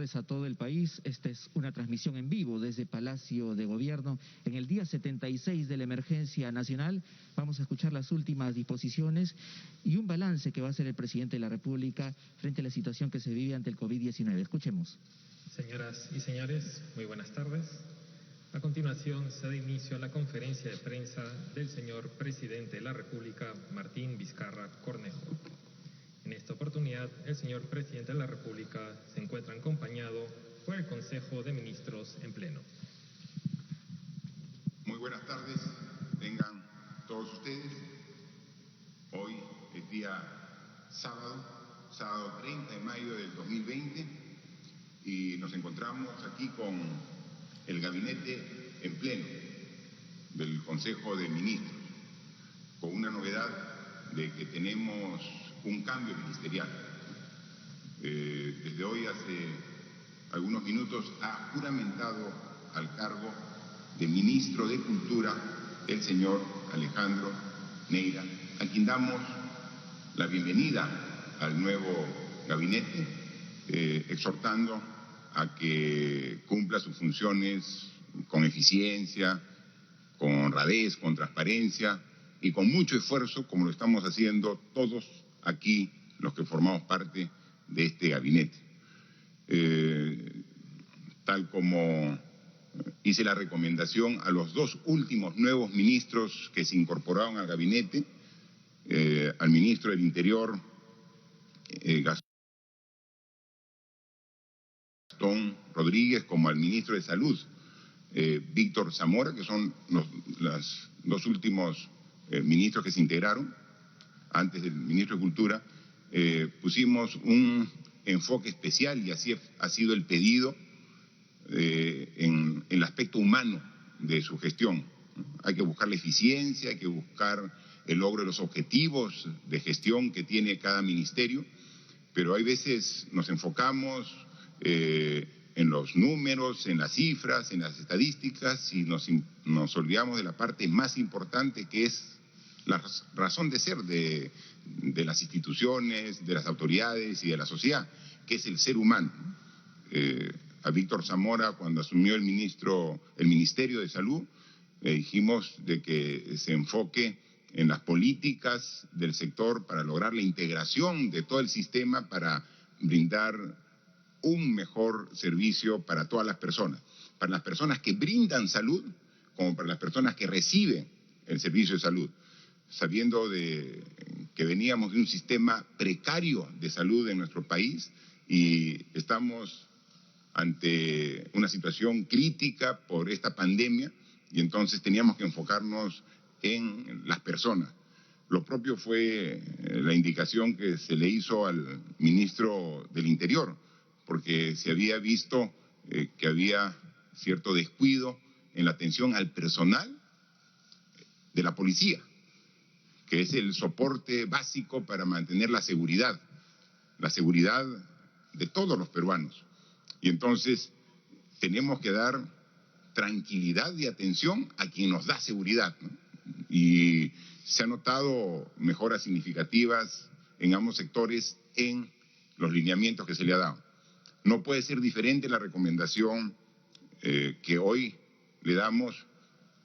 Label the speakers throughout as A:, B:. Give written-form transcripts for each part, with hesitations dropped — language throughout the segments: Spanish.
A: tardes a todo el país. Esta es una transmisión en vivo desde Palacio de Gobierno. En el día 76 de la emergencia nacional vamos a escuchar las últimas disposiciones y un balance que va a hacer el presidente de la República frente a la situación que se vive ante el COVID-19. Escuchemos.
B: Señoras y señores, muy buenas tardes. A continuación se da inicio a la conferencia de prensa del señor presidente de la República, Martín Vizcarra Cornejo. En esta oportunidad, el señor presidente de la República se encuentra acompañado por el Consejo de Ministros en pleno.
C: Muy buenas tardes, tengan todos ustedes. Hoy es día sábado 30 de mayo del 2020, y nos encontramos aquí con el gabinete en pleno del Consejo de Ministros, con una novedad de que tenemos un cambio ministerial. Desde hoy, hace algunos minutos, ha juramentado al cargo de Ministro de Cultura el señor Alejandro Neira, a quien damos la bienvenida al nuevo gabinete, exhortando a que cumpla sus funciones con eficiencia, con honradez, con transparencia y con mucho esfuerzo, como lo estamos haciendo todos aquí los que formamos parte de este gabinete. Tal como hice la recomendación a los dos últimos nuevos ministros que se incorporaron al gabinete, al ministro del Interior, Gastón Rodríguez, como al ministro de Salud, Víctor Zamora, que son los dos últimos ministros que se integraron antes del ministro de Cultura. Pusimos un enfoque especial, y así ha sido el pedido, en el aspecto humano de su gestión. Hay que buscar la eficiencia, hay que buscar el logro de los objetivos de gestión que tiene cada ministerio, pero hay veces nos enfocamos en los números, en las cifras, en las estadísticas, y nos olvidamos de la parte más importante, que es la razón de ser de las instituciones, de las autoridades y de la sociedad, que es el ser humano. A Víctor Zamora, cuando asumió el Ministerio de Salud, le dijimos de que se enfoque en las políticas del sector para lograr la integración de todo el sistema, para brindar un mejor servicio para todas las personas que brindan salud, como para las personas que reciben el servicio de salud, sabiendo que veníamos de un sistema precario de salud en nuestro país y estamos ante una situación crítica por esta pandemia, y entonces teníamos que enfocarnos en las personas. Lo propio fue la indicación que se le hizo al ministro del Interior, porque se había visto que había cierto descuido en la atención al personal de la policía, que es el soporte básico para mantener la seguridad de todos los peruanos. Y entonces tenemos que dar tranquilidad y atención a quien nos da seguridad, ¿no? Y se han notado mejoras significativas en ambos sectores en los lineamientos que se le ha dado. No puede ser diferente la recomendación que hoy le damos,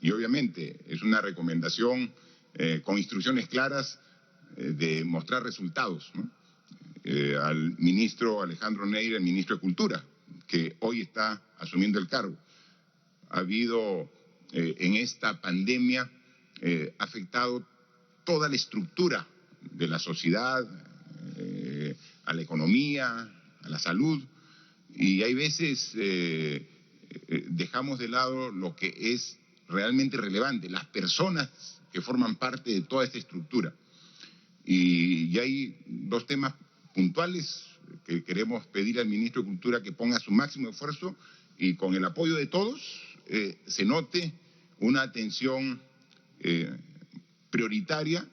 C: y obviamente es una recomendación con instrucciones claras de mostrar resultados, ¿no? Al ministro Alejandro Neira, el ministro de Cultura, que hoy está asumiendo el cargo. Ha habido en esta pandemia afectado toda la estructura de la sociedad, a la economía, a la salud, y hay veces dejamos de lado lo que es realmente relevante, las personas que forman parte de toda esta estructura. Y hay dos temas puntuales que queremos pedir al ministro de Cultura que ponga su máximo esfuerzo y con el apoyo de todos se note una atención prioritaria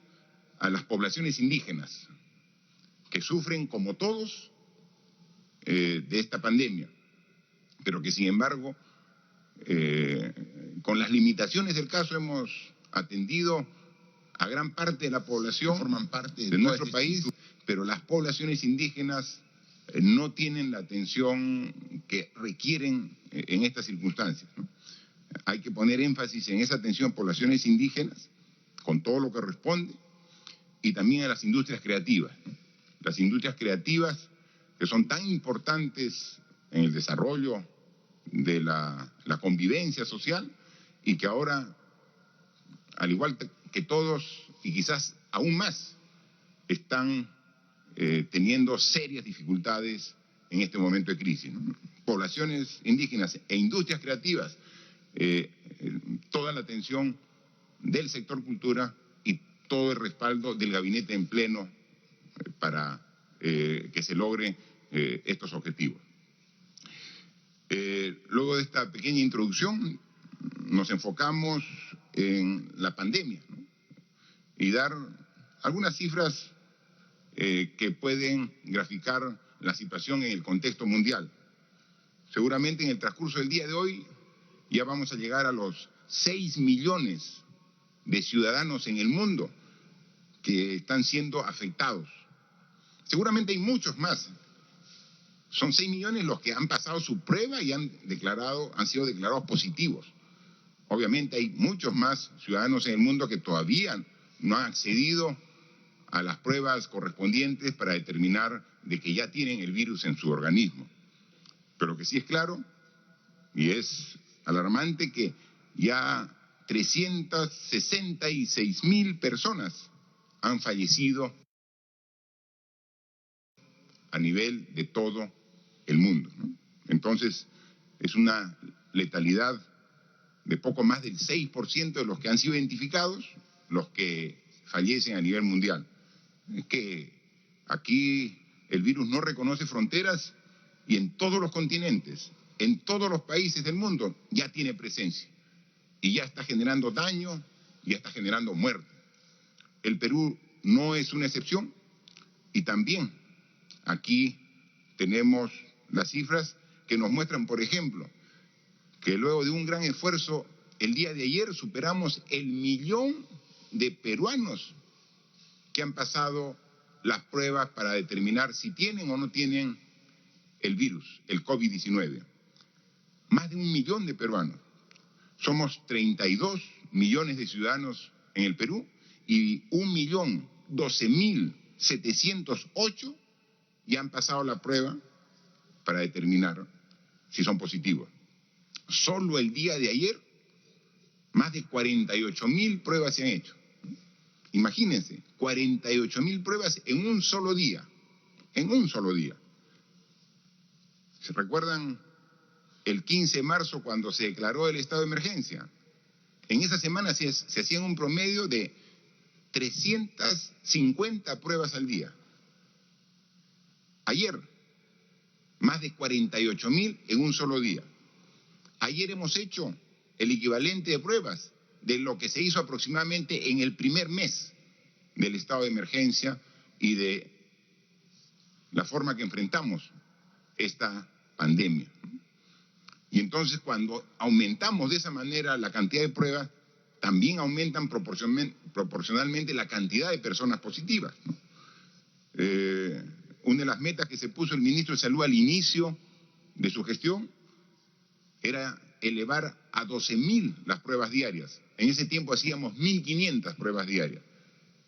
C: a las poblaciones indígenas que sufren como todos de esta pandemia, pero que sin embargo con las limitaciones del caso hemos atendido a gran parte de la población que forman parte de nuestro país, pero las poblaciones indígenas no tienen la atención que requieren en estas circunstancias, ¿no? Hay que poner énfasis en esa atención a poblaciones indígenas, con todo lo que responde, y también a las industrias creativas, ¿no? Las industrias creativas que son tan importantes en el desarrollo de la convivencia social y que ahora, al igual que todos, y quizás aún más, están teniendo serias dificultades en este momento de crisis, ¿no? Poblaciones indígenas e industrias creativas, toda la atención del sector cultura y todo el respaldo del gabinete en pleno para que se logren estos objetivos. Luego de esta pequeña introducción, nos enfocamos en la pandemia, ¿no? Y dar algunas cifras que pueden graficar la situación en el contexto mundial. Seguramente en el transcurso del día de hoy ya vamos a llegar a los 6 millones de ciudadanos en el mundo que están siendo afectados. Seguramente hay muchos más. Son 6 millones los que han pasado su prueba y han sido declarados positivos. Obviamente hay muchos más ciudadanos en el mundo que todavía no han accedido a las pruebas correspondientes para determinar de que ya tienen el virus en su organismo. Pero lo que sí es claro, y es alarmante, que ya 366.000 personas han fallecido a nivel de todo el mundo, ¿no? Entonces, es una letalidad de poco más del 6% de los que han sido identificados, los que fallecen a nivel mundial. Es que aquí el virus no reconoce fronteras y en todos los continentes, en todos los países del mundo, ya tiene presencia. Y ya está generando daño, ya está generando muerte. El Perú no es una excepción y también aquí tenemos las cifras que nos muestran, por ejemplo, que luego de un gran esfuerzo, el día de ayer superamos el 1.000.000 de peruanos que han pasado las pruebas para determinar si tienen o no tienen el virus, el COVID-19. Más de 1.000.000 de peruanos. Somos 32 millones de ciudadanos en el Perú y 1.012.708 ya han pasado la prueba para determinar si son positivos. Solo el día de ayer, más de 48.000 pruebas se han hecho. Imagínense, 48.000 pruebas en un solo día. En un solo día. ¿Se recuerdan el 15 de marzo cuando se declaró el estado de emergencia? En esa semana se hacían un promedio de 350 pruebas al día. Ayer, más de 48.000 en un solo día. Ayer hemos hecho el equivalente de pruebas de lo que se hizo aproximadamente en el primer mes del estado de emergencia y de la forma que enfrentamos esta pandemia. Y entonces cuando aumentamos de esa manera la cantidad de pruebas, también aumentan proporcionalmente la cantidad de personas positivas, ¿no? Una de las metas que se puso el ministro de Salud al inicio de su gestión era elevar a 12.000 las pruebas diarias. En ese tiempo hacíamos 1.500 pruebas diarias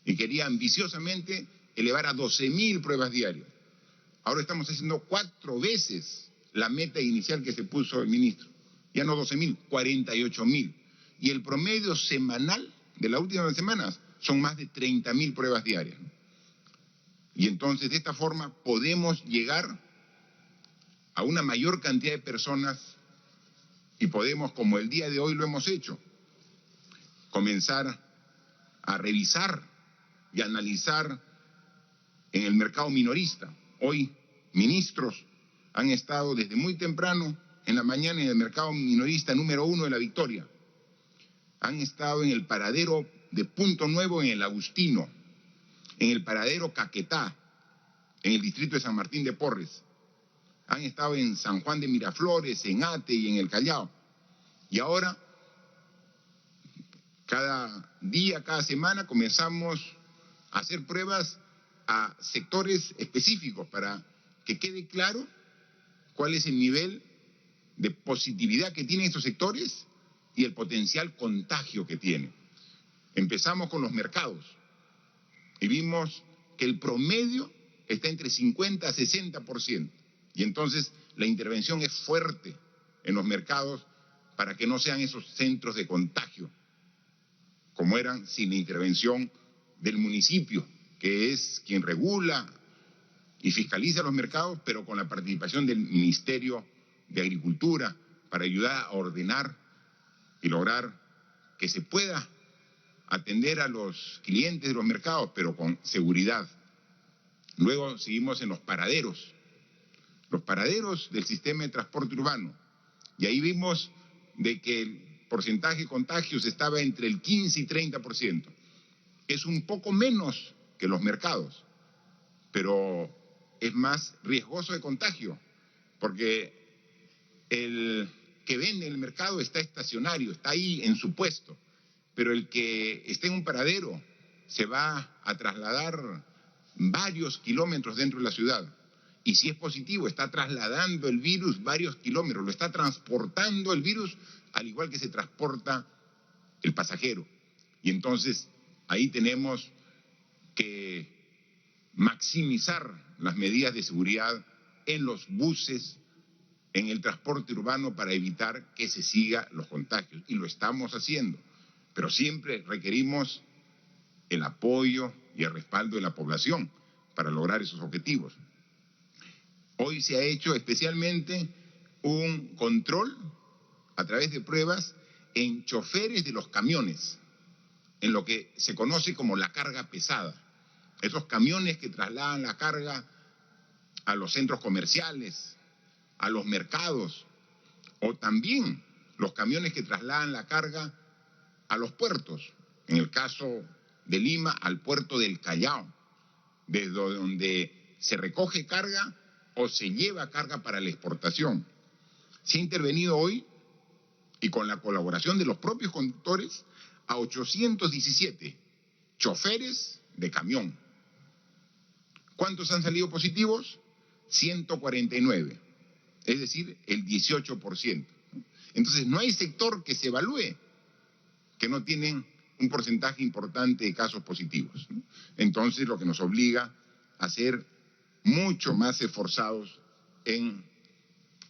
C: y quería ambiciosamente elevar a 12.000 pruebas diarias. Ahora estamos haciendo 4 veces la meta inicial que se puso el ministro. Ya no 12.000, 48.000. Y el promedio semanal de las últimas semanas son más de 30.000 pruebas diarias. Y entonces de esta forma podemos llegar a una mayor cantidad de personas y podemos, como el día de hoy lo hemos hecho, comenzar a revisar y analizar en el mercado minorista. Hoy ministros han estado desde muy temprano en la mañana en el mercado minorista número 1 de La Victoria. Han estado en el paradero de Punto Nuevo en el Agustino, en el paradero Caquetá, en el distrito de San Martín de Porres. Han estado en San Juan de Miraflores, en Ate y en el Callao. Y ahora, cada día, cada semana, comenzamos a hacer pruebas a sectores específicos para que quede claro cuál es el nivel de positividad que tienen estos sectores y el potencial contagio que tienen. Empezamos con los mercados y vimos que el promedio está entre 50 a 60%. Y entonces la intervención es fuerte en los mercados para que no sean esos centros de contagio, como eran sin la intervención del municipio, que es quien regula y fiscaliza los mercados, pero con la participación del Ministerio de Agricultura para ayudar a ordenar y lograr que se pueda atender a los clientes de los mercados, pero con seguridad. Luego seguimos en los paraderos del sistema de transporte urbano, y ahí vimos de que el porcentaje de contagios estaba entre el 15 y 30%. Es un poco menos que los mercados, pero es más riesgoso de contagio, porque el que vende en el mercado está estacionario, está ahí en su puesto, pero el que está en un paradero se va a trasladar varios kilómetros dentro de la ciudad. Y si es positivo, está trasladando el virus varios kilómetros, lo está transportando el virus al igual que se transporta el pasajero. Y entonces ahí tenemos que maximizar las medidas de seguridad en los buses, en el transporte urbano, para evitar que se sigan los contagios. Y lo estamos haciendo, pero siempre requerimos el apoyo y el respaldo de la población para lograr esos objetivos. Hoy se ha hecho especialmente un control a través de pruebas en choferes de los camiones, en lo que se conoce como la carga pesada. Esos camiones que trasladan la carga a los centros comerciales, a los mercados, o también los camiones que trasladan la carga a los puertos. En el caso de Lima, al puerto del Callao, desde donde se recoge carga o se lleva carga para la exportación. Se ha intervenido hoy, y con la colaboración de los propios conductores, a 817 choferes de camión. ¿Cuántos han salido positivos? 149, es decir, el 18%. Entonces no hay sector que se evalúe que no tienen un porcentaje importante de casos positivos. Entonces lo que nos obliga a ser mucho más esforzados en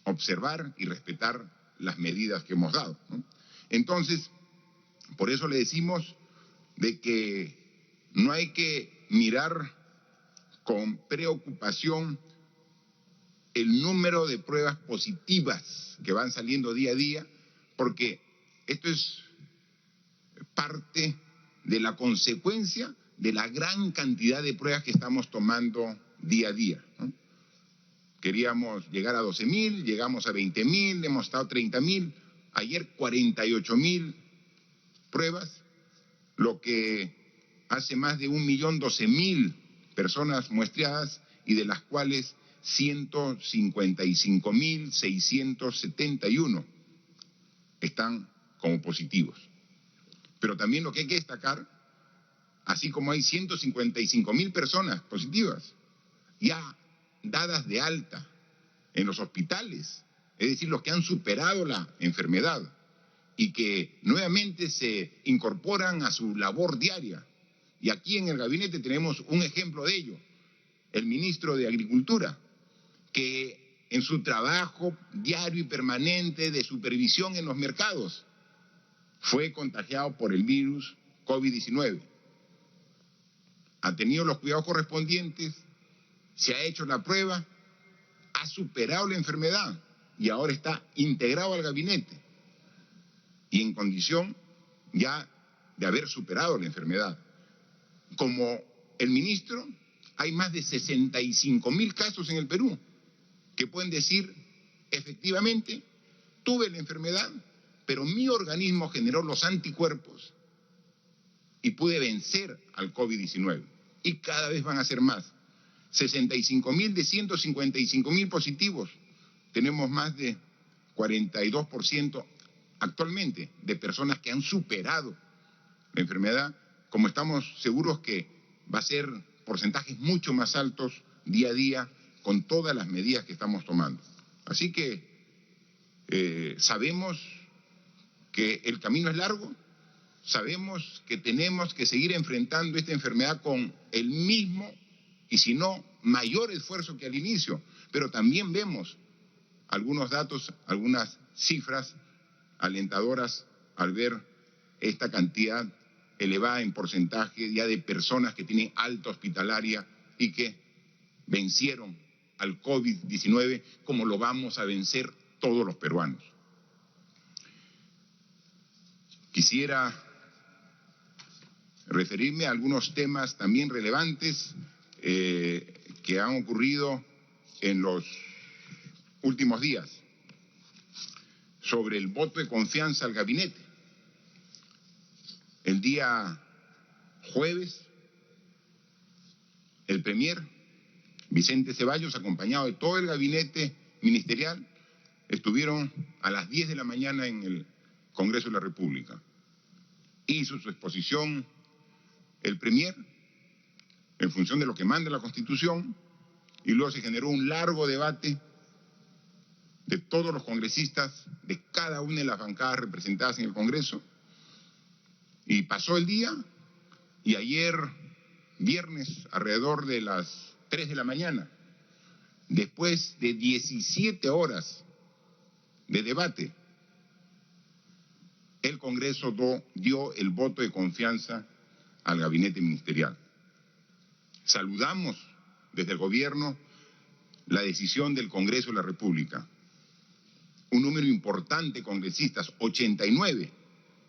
C: observar y respetar las medidas que hemos dado. Entonces, por eso le decimos de que no hay que mirar con preocupación el número de pruebas positivas que van saliendo día a día, porque esto es parte de la consecuencia de la gran cantidad de pruebas que estamos tomando día a día, ¿no? Queríamos llegar a 12.000, llegamos a 20.000, hemos estado 30.000, ayer 48.000 pruebas, lo que hace más de 1.012.000 personas muestreadas, y de las cuales 155.671 están como positivos. Pero también lo que hay que destacar, así como hay 155.000 personas positivas ya dadas de alta en los hospitales, es decir, los que han superado la enfermedad y que nuevamente se incorporan a su labor diaria. Y aquí en el gabinete tenemos un ejemplo de ello, el ministro de Agricultura, que en su trabajo diario y permanente de supervisión en los mercados fue contagiado por el virus COVID-19. Ha tenido los cuidados correspondientes, se ha hecho la prueba, ha superado la enfermedad y ahora está integrado al gabinete y en condición ya de haber superado la enfermedad. Como el ministro, hay más de 65.000 casos en el Perú que pueden decir, efectivamente, tuve la enfermedad, pero mi organismo generó los anticuerpos y pude vencer al COVID-19. Y cada vez van a ser más. 65.000 de 155.000 positivos. Tenemos más de 42% actualmente de personas que han superado la enfermedad, como estamos seguros que va a ser porcentajes mucho más altos día a día con todas las medidas que estamos tomando. Así que sabemos que el camino es largo, sabemos que tenemos que seguir enfrentando esta enfermedad con el mismo, y si no, mayor esfuerzo que al inicio, pero también vemos algunos datos, algunas cifras alentadoras al ver esta cantidad elevada en porcentaje ya de personas que tienen alta hospitalaria y que vencieron al COVID-19 como lo vamos a vencer todos los peruanos. Quisiera referirme a algunos temas también relevantes que han ocurrido en los últimos días sobre el voto de confianza al gabinete. El día jueves, el premier Vicente Ceballos, acompañado de todo el gabinete ministerial, estuvieron a las 10 de la mañana en el Congreso de la República. Hizo su exposición el premier en función de lo que manda la Constitución y luego se generó un largo debate de todos los congresistas de cada una de las bancadas representadas en el Congreso. Y pasó el día y ayer, viernes, alrededor de las 3 de la mañana, después de 17 horas de debate, el Congreso dio el voto de confianza al gabinete ministerial. Saludamos desde el gobierno la decisión del Congreso de la República. Un número importante de congresistas, 89,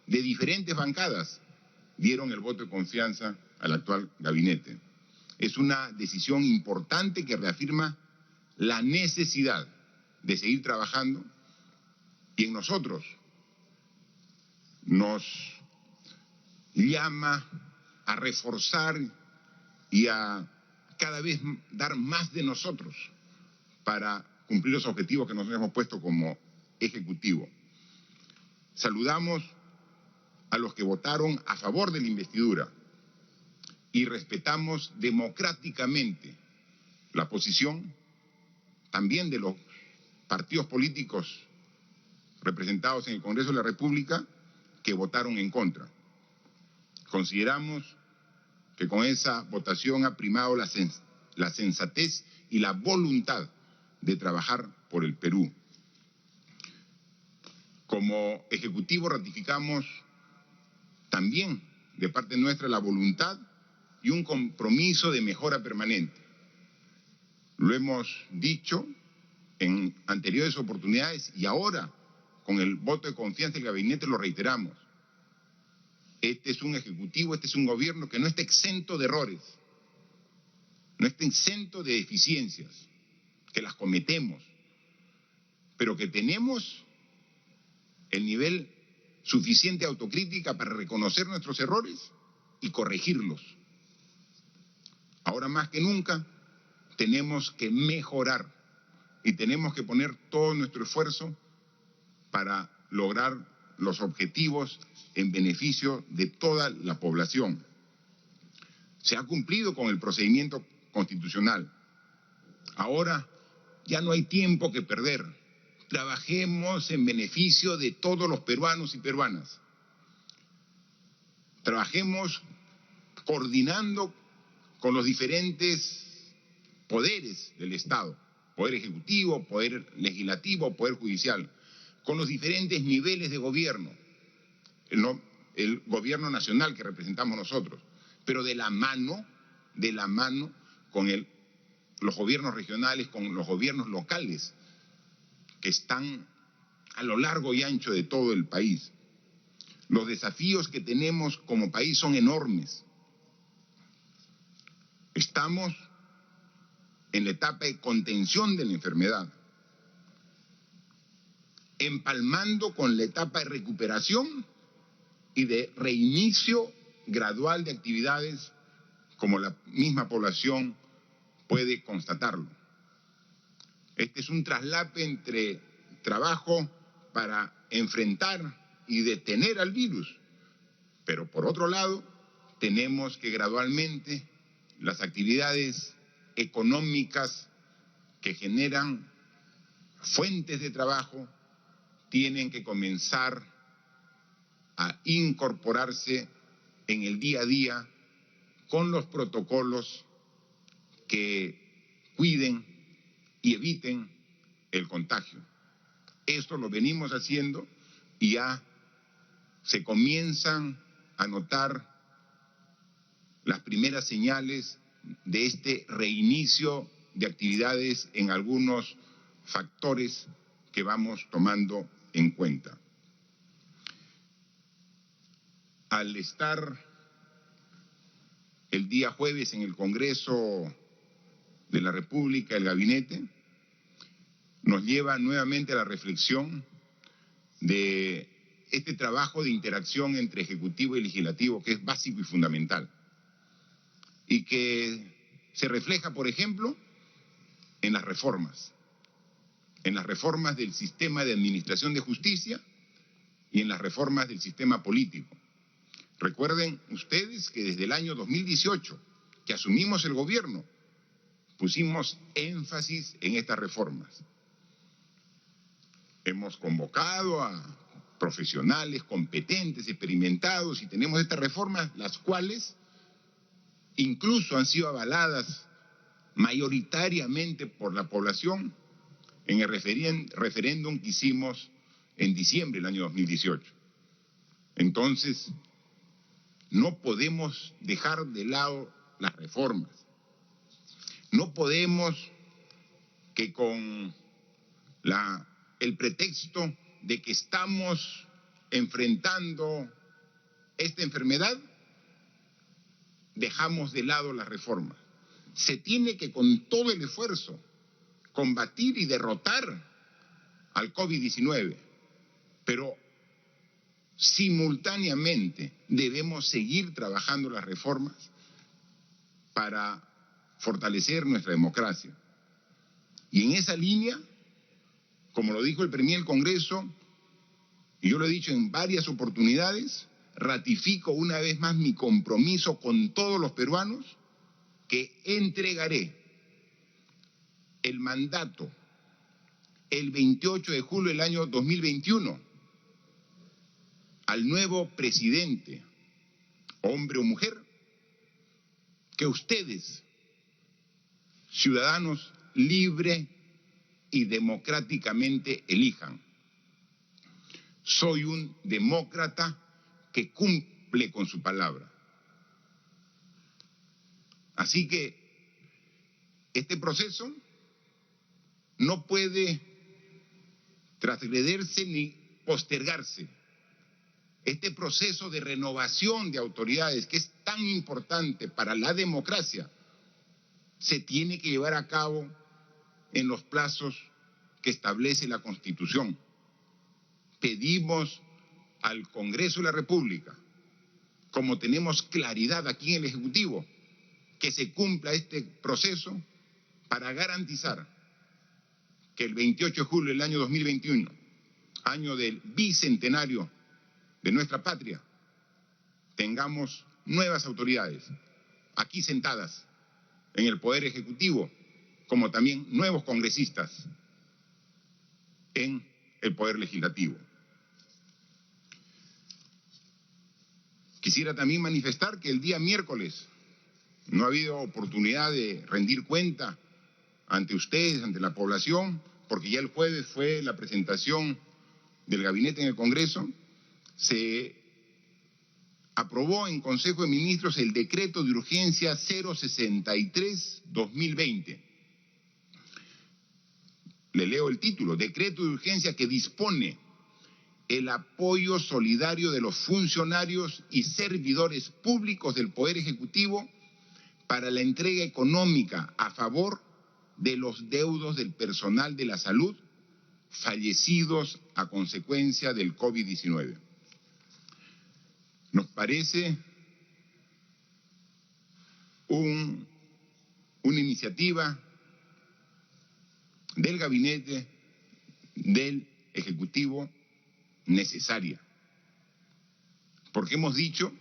C: de diferentes bancadas, dieron el voto de confianza al actual gabinete. Es una decisión importante que reafirma la necesidad de seguir trabajando y en nosotros nos llama a reforzar y a cada vez dar más de nosotros para cumplir los objetivos que nos hemos puesto como Ejecutivo. Saludamos a los que votaron a favor de la investidura y respetamos democráticamente la posición también de los partidos políticos representados en el Congreso de la República que votaron en contra. Consideramos que con esa votación ha primado la sensatez y la voluntad de trabajar por el Perú. Como Ejecutivo ratificamos también de parte nuestra la voluntad y un compromiso de mejora permanente. Lo hemos dicho en anteriores oportunidades y ahora con el voto de confianza del gabinete lo reiteramos. Este es un Ejecutivo, este es un gobierno que no está exento de errores, no está exento de deficiencias, que las cometemos, pero que tenemos el nivel suficiente de autocrítica para reconocer nuestros errores y corregirlos. Ahora más que nunca tenemos que mejorar y tenemos que poner todo nuestro esfuerzo para lograr los objetivos en beneficio de toda la población. Se ha cumplido con el procedimiento constitucional. Ahora ya no hay tiempo que perder. Trabajemos en beneficio de todos los peruanos y peruanas. Trabajemos coordinando con los diferentes poderes del Estado, poder ejecutivo, poder legislativo, poder judicial, con los diferentes niveles de gobierno, el gobierno nacional que representamos nosotros, pero de la mano con los gobiernos regionales, con los gobiernos locales, que están a lo largo y ancho de todo el país. Los desafíos que tenemos como país son enormes. Estamos en la etapa de contención de la enfermedad, empalmando con la etapa de recuperación y de reinicio gradual de actividades, como la misma población puede constatarlo. Este es un traslape entre trabajo para enfrentar y detener al virus, pero por otro lado tenemos que gradualmente las actividades económicas que generan fuentes de trabajo tienen que comenzar a incorporarse en el día a día con los protocolos que cuiden y eviten el contagio. Esto lo venimos haciendo y ya se comienzan a notar las primeras señales de este reinicio de actividades en algunos factores que vamos tomando en cuenta. Al estar el día jueves en el Congreso de la República, el gabinete nos lleva nuevamente a la reflexión de este trabajo de interacción entre Ejecutivo y Legislativo, que es básico y fundamental, y que se refleja, por ejemplo, en las reformas del sistema de administración de justicia y en las reformas del sistema político. Recuerden ustedes que desde el año 2018, que asumimos el gobierno, pusimos énfasis en estas reformas. Hemos convocado a profesionales competentes, experimentados, y tenemos estas reformas, las cuales incluso han sido avaladas mayoritariamente por la población en el referéndum que hicimos en diciembre del año 2018. Entonces, no podemos dejar de lado las reformas. No podemos que con el pretexto de que estamos enfrentando esta enfermedad, dejamos de lado las reformas. Se tiene que con todo el esfuerzo combatir y derrotar al COVID-19, pero simultáneamente debemos seguir trabajando las reformas para fortalecer nuestra democracia. Y en esa línea, como lo dijo el Premier del Congreso, y yo lo he dicho en varias oportunidades, ratifico una vez más mi compromiso con todos los peruanos que entregaré el mandato el 28 de julio del año 2021 al nuevo presidente, hombre o mujer, que ustedes, ciudadanos, libre y democráticamente elijan. Soy un demócrata que cumple con su palabra. Así que este proceso no puede transgrederse ni postergarse. Este proceso de renovación de autoridades, que es tan importante para la democracia, se tiene que llevar a cabo en los plazos que establece la Constitución. Pedimos al Congreso de la República, como tenemos claridad aquí en el Ejecutivo, que se cumpla este proceso para garantizar que el 28 de julio del año 2021, año del bicentenario de nuestra patria, tengamos nuevas autoridades aquí sentadas en el Poder Ejecutivo, como también nuevos congresistas en el Poder Legislativo. Quisiera también manifestar que el día miércoles no ha habido oportunidad de rendir cuenta ante ustedes, ante la población, porque ya el jueves fue la presentación del gabinete en el Congreso. Se aprobó en Consejo de Ministros el decreto de urgencia 063-2020. Le leo el título: decreto de urgencia que dispone el apoyo solidario de los funcionarios y servidores públicos del Poder Ejecutivo para la entrega económica a favor de los deudos del personal de la salud fallecidos a consecuencia del COVID-19. Nos parece una iniciativa del gabinete del Ejecutivo necesaria, porque hemos dicho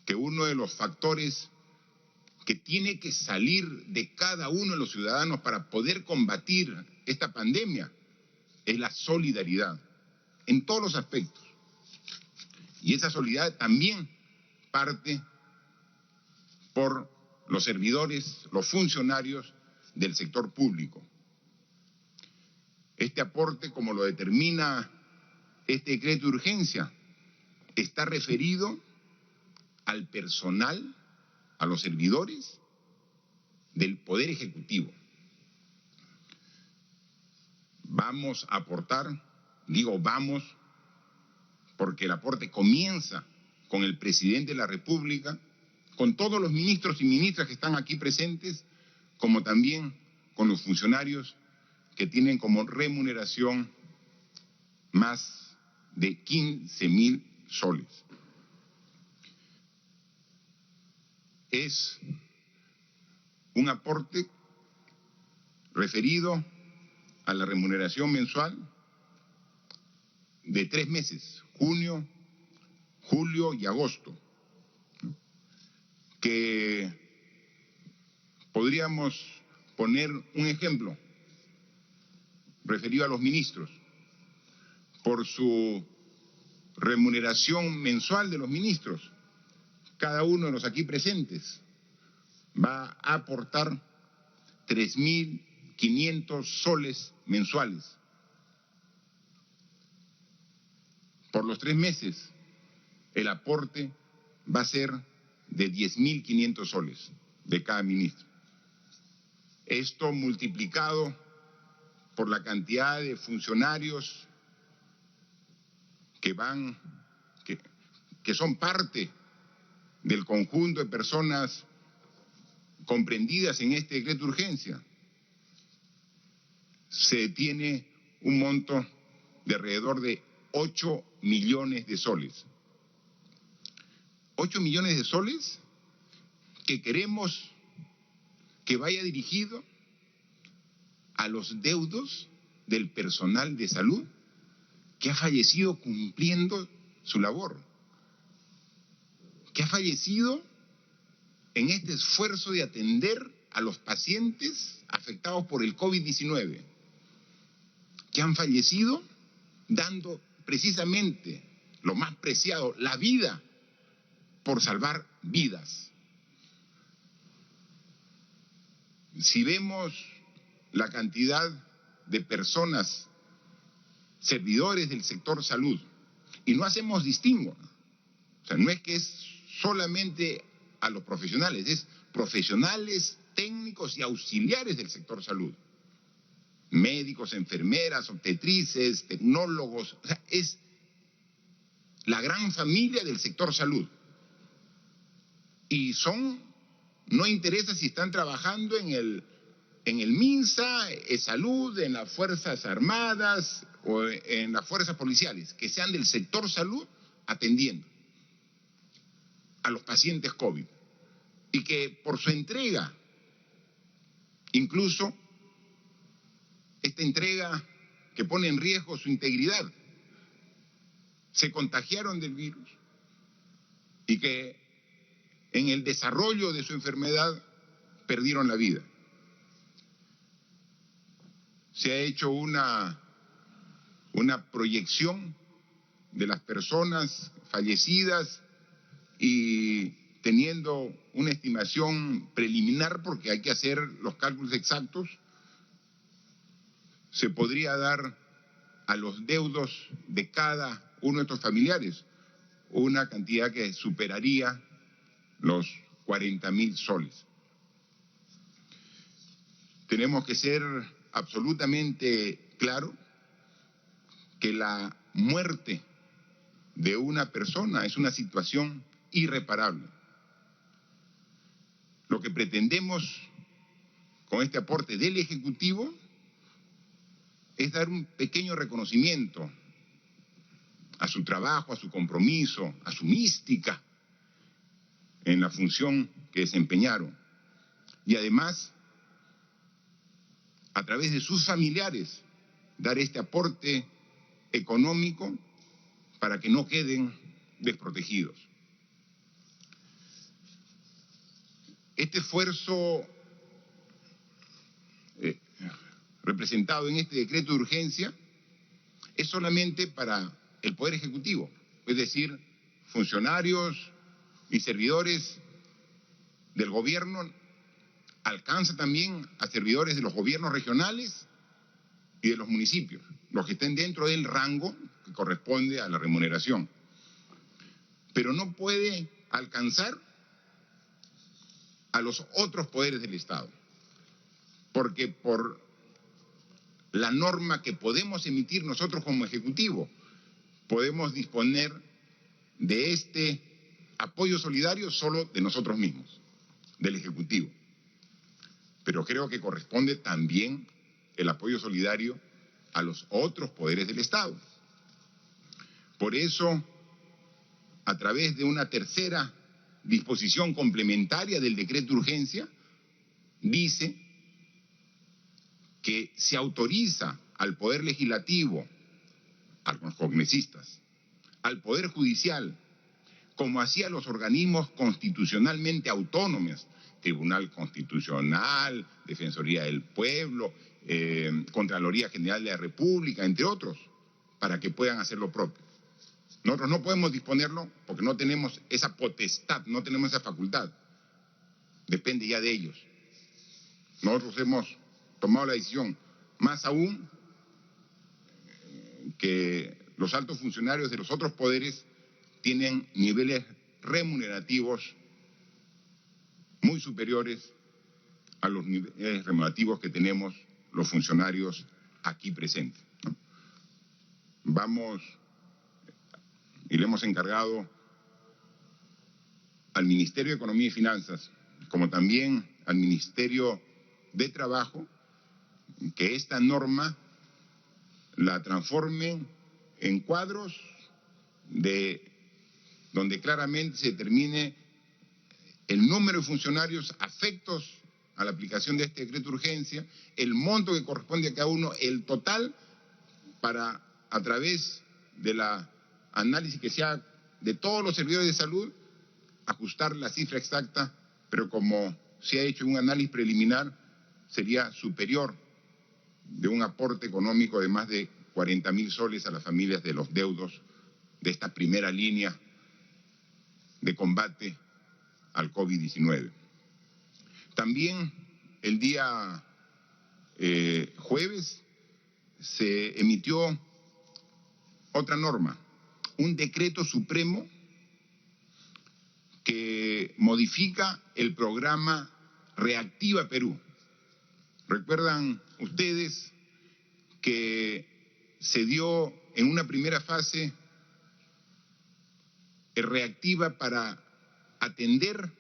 C: que uno de los factores que tiene que salir de cada uno de los ciudadanos para poder combatir esta pandemia es la solidaridad en todos los aspectos. Y esa solidaridad también parte por los servidores, los funcionarios del sector público. Este aporte, como lo determina este decreto de urgencia, está referido al personal, a los servidores del Poder Ejecutivo. Vamos a aportar, digo vamos, porque el aporte comienza con el presidente de la República, con todos los ministros y ministras que están aquí presentes, como también con los funcionarios que tienen como remuneración más de 15.000 soles. Es un aporte referido a la remuneración mensual de 3 meses, junio, julio y agosto, que podríamos poner un ejemplo referido a los ministros. Por su remuneración mensual de los ministros, cada uno de los aquí presentes va a aportar 3.500 soles mensuales. Por los 3 meses, el aporte va a ser de 10.500 soles de cada ministro. Esto multiplicado por la cantidad de funcionarios que son parte del conjunto de personas comprendidas en este decreto de urgencia, se tiene un monto de alrededor de 8 millones de soles. 8 millones de soles que queremos que vaya dirigido a los deudos del personal de salud que ha fallecido cumpliendo su labor, que ha fallecido en este esfuerzo de atender a los pacientes afectados por el COVID-19, que han fallecido dando precisamente lo más preciado, la vida, por salvar vidas. Si vemos la cantidad de personas, servidores del sector salud, y no hacemos distingo, o sea, no es que es solamente a los profesionales, es profesionales, técnicos y auxiliares del sector salud, médicos, enfermeras, obstetrices, tecnólogos, o sea, es la gran familia del sector salud. Y no interesa si están trabajando en el MINSA, en salud, en las Fuerzas Armadas o en las fuerzas policiales, que sean del sector salud atendiendo a los pacientes COVID. Y que por su entrega, incluso esta entrega que pone en riesgo su integridad, se contagiaron del virus y que en el desarrollo de su enfermedad perdieron la vida. Se ha hecho una proyección de las personas fallecidas y teniendo una estimación preliminar, porque hay que hacer los cálculos exactos, se podría dar a los deudos de cada uno de estos familiares una cantidad que superaría los 40.000 soles. Tenemos que ser absolutamente claros que la muerte de una persona es una situación irreparable. Lo que pretendemos con este aporte del Ejecutivo es dar un pequeño reconocimiento a su trabajo, a su compromiso, a su mística en la función que desempeñaron. Y además, a través de sus familiares, dar este aporte económico para que no queden desprotegidos. Este esfuerzo representado en este decreto de urgencia es solamente para el Poder Ejecutivo, es decir, funcionarios y servidores del gobierno, alcanza también a servidores de los gobiernos regionales y de los municipios, los que estén dentro del rango que corresponde a la remuneración. Pero no puede alcanzar a los otros poderes del Estado, porque por la norma que podemos emitir nosotros como Ejecutivo, podemos disponer de este apoyo solidario solo de nosotros mismos, del Ejecutivo. Pero creo que corresponde también el apoyo solidario a los otros poderes del Estado. Por eso, a través de una tercera disposición complementaria del decreto de urgencia, dice que se autoriza al Poder Legislativo, a los congresistas, al Poder Judicial, como hacía los organismos constitucionalmente autónomos, Tribunal Constitucional, Defensoría del Pueblo, Contraloría General de la República, entre otros, para que puedan hacer lo propio. Nosotros no podemos disponerlo porque no tenemos esa potestad, no tenemos esa facultad. Depende ya de ellos. Nosotros hemos tomado la decisión, más aún que los altos funcionarios de los otros poderes tienen niveles remunerativos muy superiores a los niveles remunerativos que tenemos los funcionarios aquí presentes, ¿no? Vamos, y le hemos encargado al Ministerio de Economía y Finanzas, como también al Ministerio de Trabajo, que esta norma la transformen en cuadros donde claramente se determine el número de funcionarios afectos a la aplicación de este decreto de urgencia, el monto que corresponde a cada uno, el total, para a través de la análisis que se haga de todos los servidores de salud, ajustar la cifra exacta, pero como se ha hecho un análisis preliminar, sería superior de un aporte económico de más de 40.000 soles a las familias de los deudos de esta primera línea de combate al COVID-19. También el día jueves se emitió otra norma, un decreto supremo que modifica el programa Reactiva Perú. Recuerdan ustedes que se dio en una primera fase el Reactiva para atender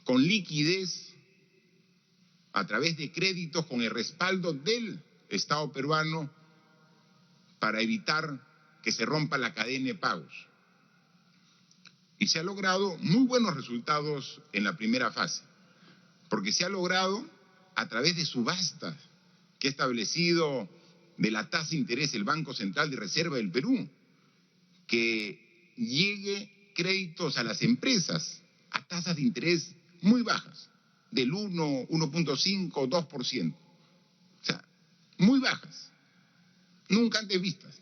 C: con liquidez a través de créditos con el respaldo del Estado peruano para evitar que se rompa la cadena de pagos. Y se ha logrado muy buenos resultados en la primera fase, porque se ha logrado a través de subastas que ha establecido de la tasa de interés el Banco Central de Reserva del Perú, que llegue créditos a las empresas a tasas de interés muy bajas, del 1, 1.5, 2%. O sea, muy bajas, nunca antes vistas.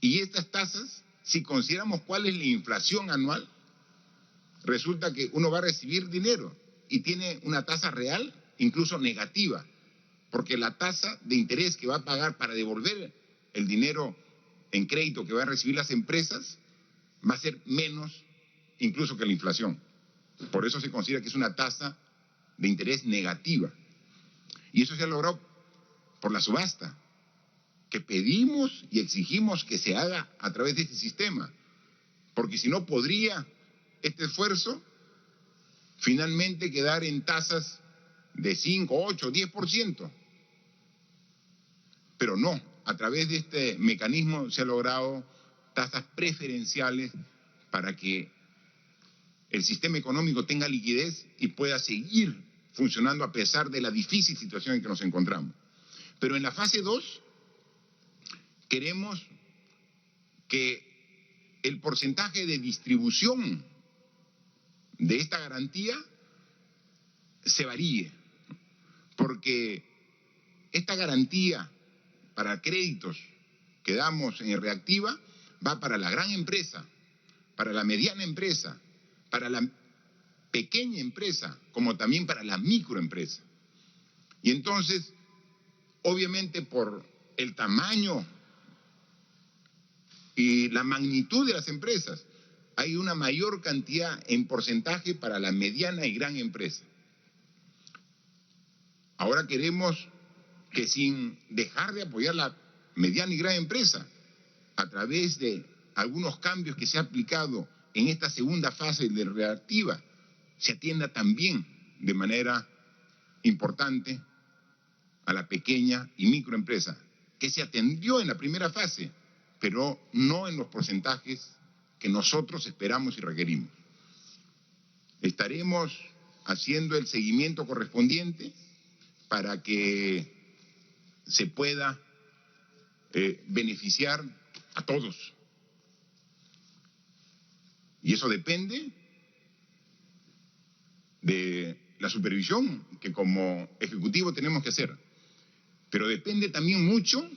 C: Y estas tasas, si consideramos cuál es la inflación anual, resulta que uno va a recibir dinero y tiene una tasa real incluso negativa, porque la tasa de interés que va a pagar para devolver el dinero en crédito que van a recibir las empresas va a ser menos incluso que la inflación. Por eso se considera que es una tasa de interés negativa. Y eso se ha logrado por la subasta, que pedimos y exigimos que se haga a través de este sistema, porque si no podría este esfuerzo finalmente quedar en tasas de 5, 8, 10%. Pero no, a través de este mecanismo se ha logrado tasas preferenciales para que el sistema económico tenga liquidez y pueda seguir funcionando a pesar de la difícil situación en que nos encontramos. Pero en la fase 2 queremos que el porcentaje de distribución de esta garantía se varíe, porque esta garantía para créditos que damos en Reactiva va para la gran empresa, para la mediana empresa, para la pequeña empresa, como también para la microempresa. Y entonces, obviamente por el tamaño y la magnitud de las empresas, hay una mayor cantidad en porcentaje para la mediana y gran empresa. Ahora queremos que sin dejar de apoyar la mediana y gran empresa, a través de algunos cambios que se ha aplicado en esta segunda fase de Reactiva, se atienda también de manera importante a la pequeña y microempresa, que se atendió en la primera fase, pero no en los porcentajes que nosotros esperamos y requerimos. Estaremos haciendo el seguimiento correspondiente para que se pueda beneficiar a todos. Y eso depende de la supervisión que como Ejecutivo tenemos que hacer. Pero depende también mucho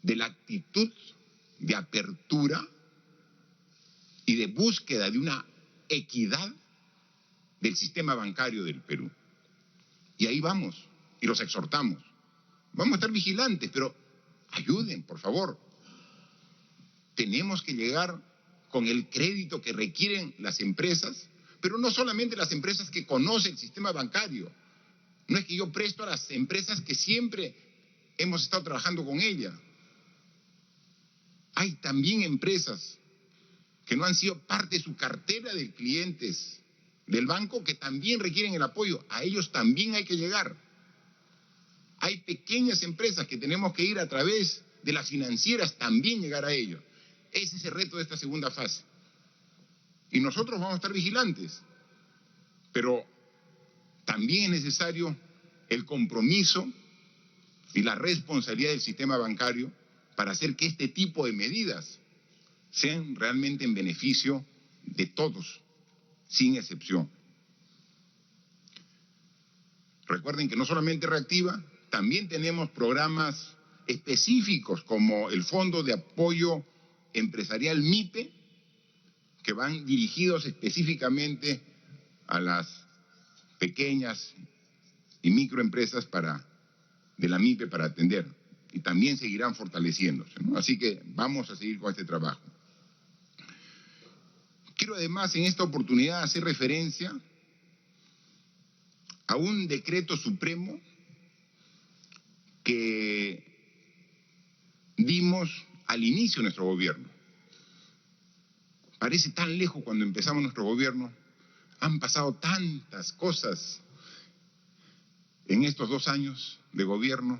C: de la actitud de apertura y de búsqueda de una equidad del sistema bancario del Perú. Y ahí vamos, y los exhortamos. Vamos a estar vigilantes, pero ayuden, por favor. Tenemos que llegar con el crédito que requieren las empresas, pero no solamente las empresas que conocen el sistema bancario. No es que yo presto a las empresas que siempre hemos estado trabajando con ellas. Hay también empresas que no han sido parte de su cartera de clientes del banco que también requieren el apoyo. A ellos también hay que llegar. Hay pequeñas empresas que tenemos que ir a través de las financieras, también llegar a ellos. Ese es el reto de esta segunda fase. Y nosotros vamos a estar vigilantes, pero también es necesario el compromiso y la responsabilidad del sistema bancario para hacer que este tipo de medidas sean realmente en beneficio de todos, sin excepción. Recuerden que no solamente Reactiva, también tenemos programas específicos como el Fondo de Apoyo Empresarial MIPE, que van dirigidos específicamente a las pequeñas y microempresas de la MIPE para atender, y también seguirán fortaleciéndose, ¿no? Así que vamos a seguir con este trabajo. Quiero además en esta oportunidad hacer referencia a un decreto supremo que dimos al inicio de nuestro gobierno. Parece tan lejos cuando empezamos nuestro gobierno. Han pasado tantas cosas en estos 2 años de gobierno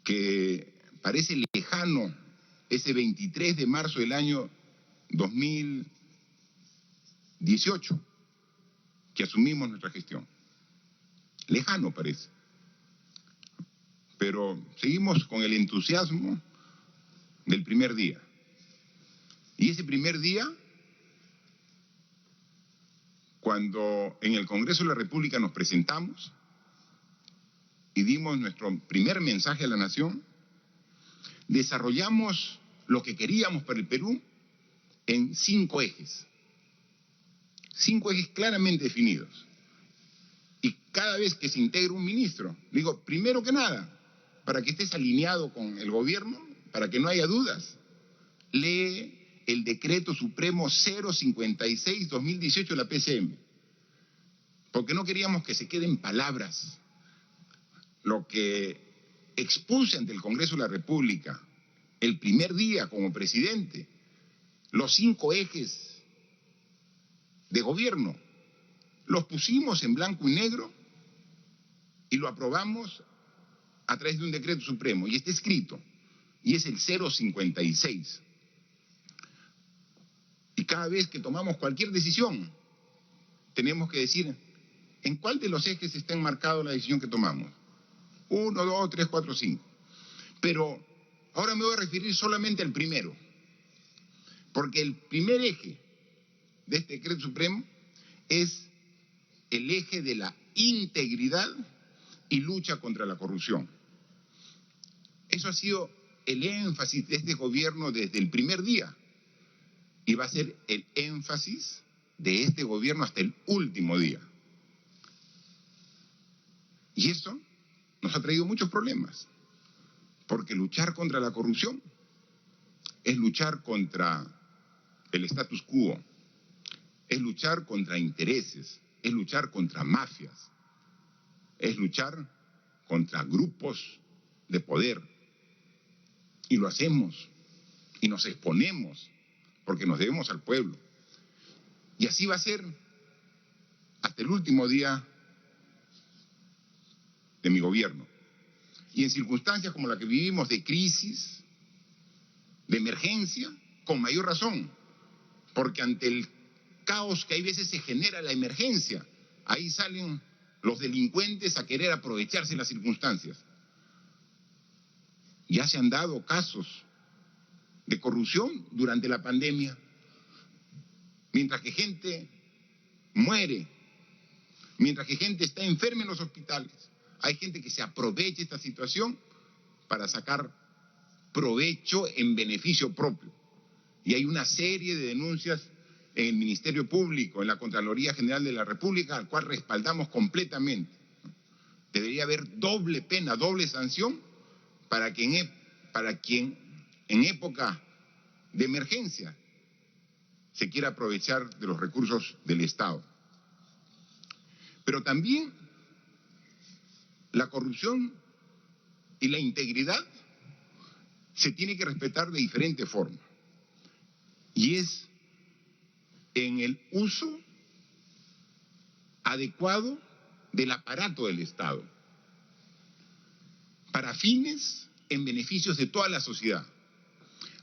C: que parece lejano ese 23 de marzo del año 2018 que asumimos nuestra gestión. Lejano parece, pero seguimos con el entusiasmo del primer día. Y ese primer día, cuando en el Congreso de la República nos presentamos y dimos nuestro primer mensaje a la nación, desarrollamos lo que queríamos para el Perú en 5 ejes. 5 ejes claramente definidos. Y cada vez que se integra un ministro, digo, primero que nada, para que estés alineado con el gobierno, para que no haya dudas, lee el Decreto Supremo 056-2018 de la PCM, porque no queríamos que se queden palabras. Lo que expuse ante el Congreso de la República el primer día como presidente, los 5 ejes de gobierno, los pusimos en blanco y negro y lo aprobamos a través de un decreto supremo, y está escrito, y es el 056. Y cada vez que tomamos cualquier decisión, tenemos que decir en cuál de los ejes está enmarcado la decisión que tomamos. 1, 2, 3, 4, 5. Pero ahora me voy a referir solamente al primero. Porque el primer eje de este decreto supremo es el eje de la integridad y lucha contra la corrupción. Eso ha sido el énfasis de este gobierno desde el primer día y va a ser el énfasis de este gobierno hasta el último día. Y eso nos ha traído muchos problemas, porque luchar contra la corrupción es luchar contra el status quo, es luchar contra intereses, es luchar contra mafias, es luchar contra grupos de poder. Y lo hacemos y nos exponemos porque nos debemos al pueblo. Y así va a ser hasta el último día de mi gobierno. Y en circunstancias como la que vivimos de crisis, de emergencia, con mayor razón, porque ante el caos que hay veces se genera la emergencia, ahí salen los delincuentes a querer aprovecharse de las circunstancias. Ya se han dado casos de corrupción durante la pandemia, mientras que gente muere, mientras que gente está enferma en los hospitales. Hay gente que se aprovecha esta situación para sacar provecho en beneficio propio. Y hay una serie de denuncias en el Ministerio Público, en la Contraloría General de la República, al cual respaldamos completamente. Debería haber doble pena, doble sanción para quien en época de emergencia se quiera aprovechar de los recursos del Estado. Pero también la corrupción y la integridad se tiene que respetar de diferente forma. Y es en el uso adecuado del aparato del Estado para fines en beneficios de toda la sociedad,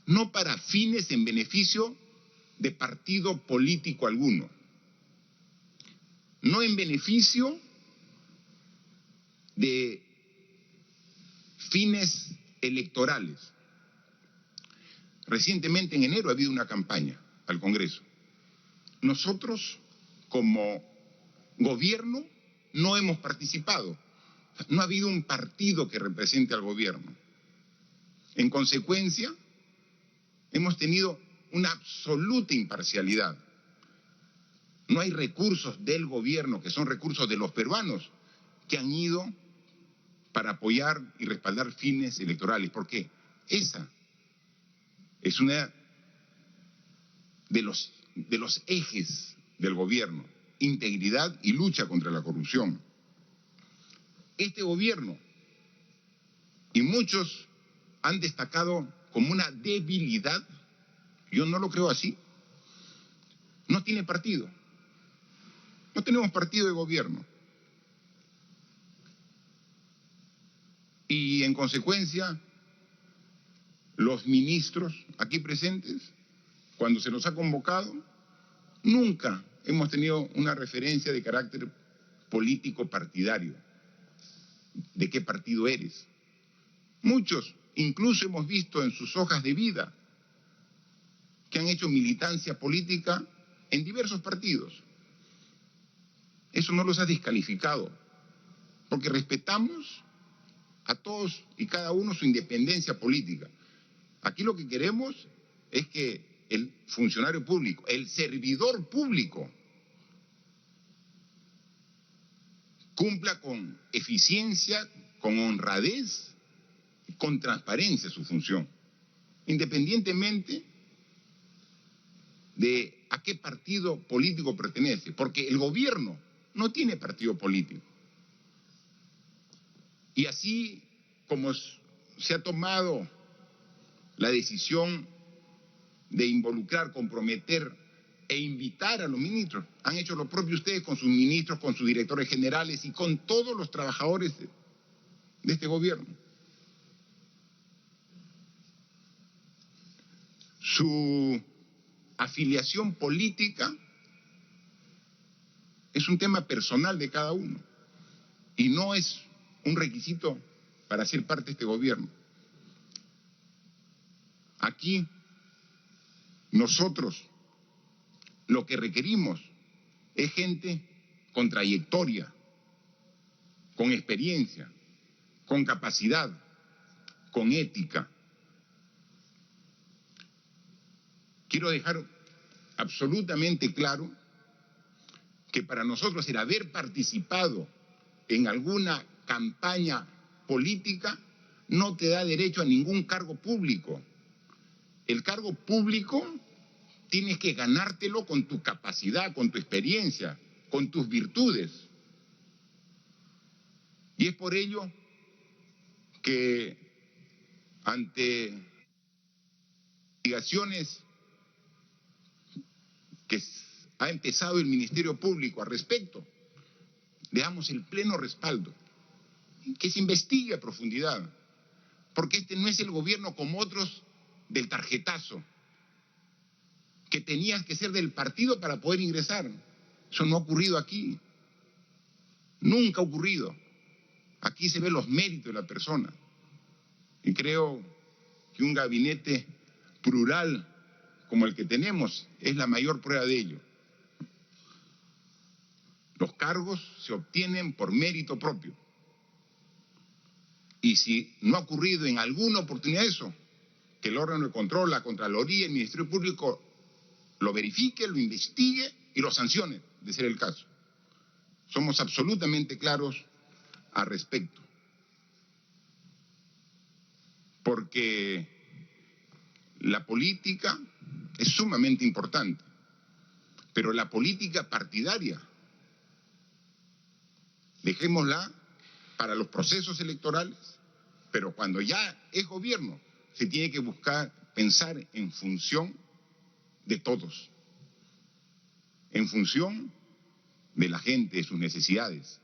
C: no para fines en beneficio de partido político alguno, no en beneficio de fines electorales. Recientemente, en enero, ha habido una campaña al Congreso. Nosotros, como gobierno, no hemos participado. No ha habido un partido que represente al gobierno. En consecuencia, hemos tenido una absoluta imparcialidad. No hay recursos del gobierno, que son recursos de los peruanos, que han ido para apoyar y respaldar fines electorales. ¿Por qué? Esa es una de los ejes del gobierno: integridad y lucha contra la corrupción. Este gobierno, y muchos han destacado como una debilidad, yo no lo creo así, no tiene partido. No tenemos partido de gobierno. Y en consecuencia, los ministros aquí presentes, cuando se los ha convocado, nunca hemos tenido una referencia de carácter político partidario. ¿De qué partido eres? Muchos, incluso hemos visto en sus hojas de vida, que han hecho militancia política en diversos partidos. Eso no los ha descalificado, porque respetamos a todos y cada uno su independencia política. Aquí lo que queremos es que el funcionario público, el servidor público, cumpla con eficiencia, con honradez, con transparencia su función, independientemente de a qué partido político pertenece, porque el gobierno no tiene partido político. Y así como se ha tomado la decisión de involucrar, comprometer e invitar a los ministros, han hecho lo propio ustedes con sus ministros, con sus directores generales y con todos los trabajadores de este gobierno. Su afiliación política es un tema personal de cada uno y no es un requisito para ser parte de este gobierno. Aquí Nosotros lo que requerimos es gente con trayectoria, con experiencia, con capacidad, con ética. Quiero dejar absolutamente claro que para nosotros el haber participado en alguna campaña política no te da derecho a ningún cargo público. El cargo público tienes que ganártelo con tu capacidad, con tu experiencia, con tus virtudes. Y es por ello que ante investigaciones que ha empezado el Ministerio Público al respecto, le damos el pleno respaldo, que se investigue a profundidad, porque este no es el gobierno como otros del tarjetazo, que tenías que ser del partido para poder ingresar. Eso no ha ocurrido aquí, nunca ha ocurrido. Aquí se ven los méritos de la persona, y creo que un gabinete plural como el que tenemos es la mayor prueba de ello. Los cargos se obtienen por mérito propio. Y si no ha ocurrido en alguna oportunidad eso, que el órgano de control, la Contraloría, el Ministerio Público lo verifique, lo investigue y lo sancione, de ser el caso. Somos absolutamente claros al respecto. Porque la política es sumamente importante, pero la política partidaria, dejémosla para los procesos electorales, pero cuando ya es gobierno, se tiene que pensar en función de todos, en función de la gente, de sus necesidades.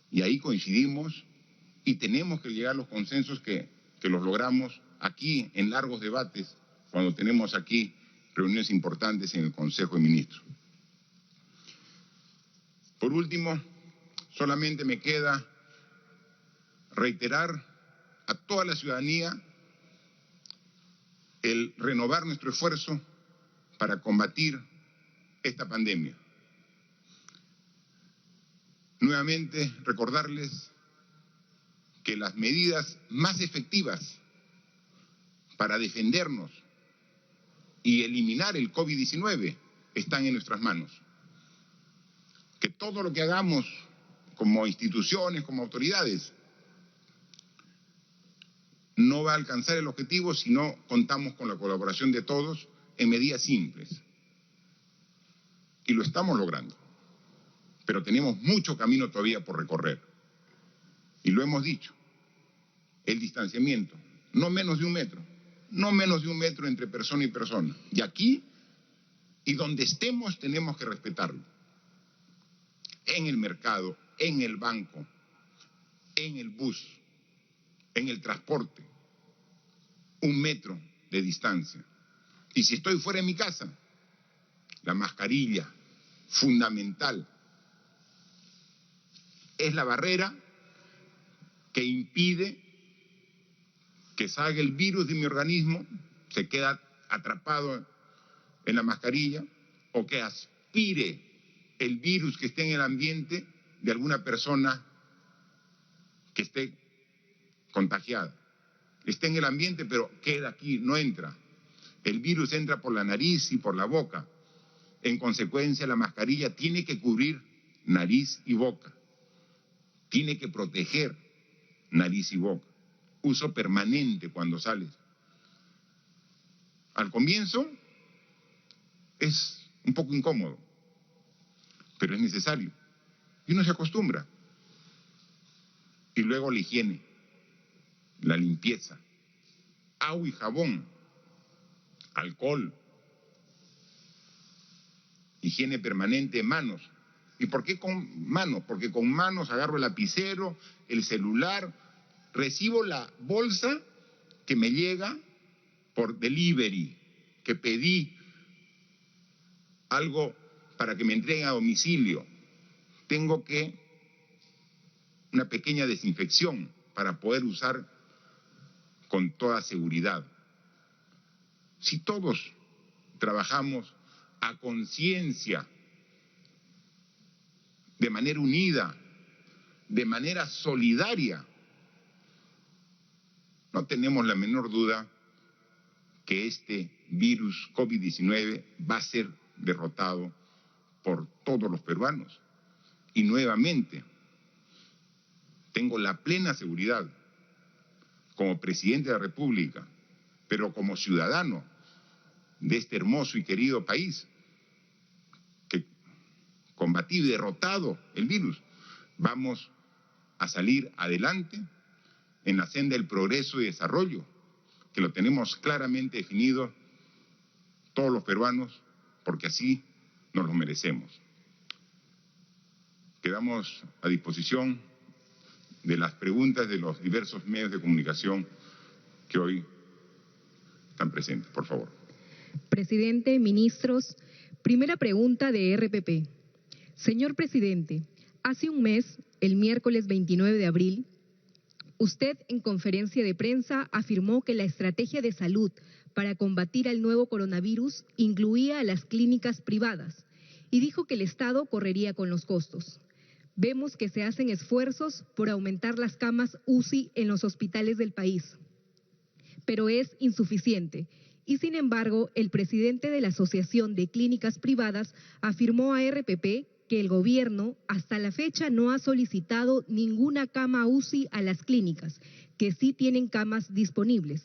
C: Y ahí coincidimos y tenemos que llegar a los consensos que los logramos aquí en largos debates, cuando tenemos aquí reuniones importantes en el Consejo de Ministros. Por último, solamente me queda reiterar a toda la ciudadanía el renovar nuestro esfuerzo para combatir esta pandemia. Nuevamente recordarles que las medidas más efectivas para defendernos y eliminar el COVID-19 están en nuestras manos. Que todo lo que hagamos como instituciones, como autoridades, no va a alcanzar el objetivo si no contamos con la colaboración de todos en medidas simples. Y lo estamos logrando. Pero tenemos mucho camino todavía por recorrer. Y lo hemos dicho. El distanciamiento, no menos de 1 metro. No menos de 1 metro entre persona y persona. Y aquí y donde estemos tenemos que respetarlo. En el mercado, en el banco, en el bus, en el transporte. 1 metro de distancia. Y si estoy fuera de mi casa, la mascarilla, fundamental. Es la barrera que impide que salga el virus de mi organismo, se queda atrapado en la mascarilla, o que aspire el virus que esté en el ambiente de alguna persona que esté contagiada. Está en el ambiente, pero queda aquí, no entra. El virus entra por la nariz y por la boca. En consecuencia, la mascarilla tiene que cubrir nariz y boca. Tiene que proteger nariz y boca. Uso permanente cuando sales. Al comienzo es un poco incómodo, pero es necesario. Y uno se acostumbra. Y luego la higiene, la limpieza, agua y jabón, alcohol, higiene permanente, manos. ¿Y por qué con manos? Porque con manos agarro el lapicero, el celular, recibo la bolsa que me llega por delivery, que pedí algo para que me entreguen a domicilio. Tengo que una pequeña desinfección para poder usar con toda seguridad. Si todos trabajamos a conciencia, de manera unida, de manera solidaria, no tenemos la menor duda que este virus COVID-19 va a ser derrotado por todos los peruanos. Y nuevamente, tengo la plena seguridad, como presidente de la República, pero como ciudadano de este hermoso y querido país, que combatido y derrotado el virus, vamos a salir adelante en la senda del progreso y desarrollo, que lo tenemos claramente definido todos los peruanos, porque así nos lo merecemos. Quedamos a disposición de las preguntas de los diversos medios de comunicación que hoy están presentes, por favor.
D: Presidente, ministros, primera pregunta de RPP. Señor presidente, hace un mes, el miércoles 29 de abril, usted en conferencia de prensa afirmó que la estrategia de salud para combatir al nuevo coronavirus incluía a las clínicas privadas y dijo que el Estado correría con los costos. Vemos que se hacen esfuerzos por aumentar las camas UCI en los hospitales del país, pero es insuficiente. Y sin embargo, el presidente de la Asociación de Clínicas Privadas afirmó a RPP que el gobierno hasta la fecha no ha solicitado ninguna cama UCI a las clínicas, que sí tienen camas disponibles.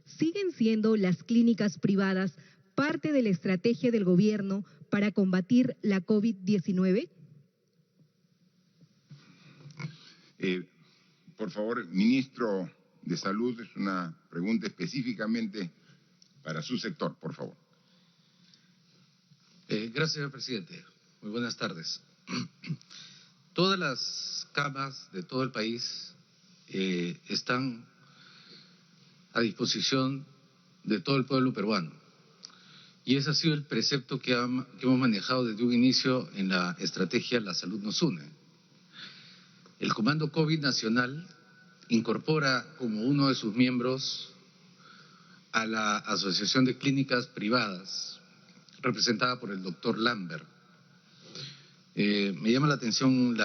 D: ¿Siguen siendo las clínicas privadas parte de la estrategia del gobierno para combatir la COVID-19?
C: Por favor, ministro de Salud, es una pregunta específicamente para su sector, por favor.
E: Gracias, señor presidente. Muy buenas tardes. Todas las camas de todo el país están a disposición de todo el pueblo peruano. Y ese ha sido el precepto que hemos manejado desde un inicio en la estrategia La Salud nos une. El Comando COVID Nacional incorpora como uno de sus miembros a la Asociación de Clínicas Privadas, representada por el doctor Lambert. Me llama la atención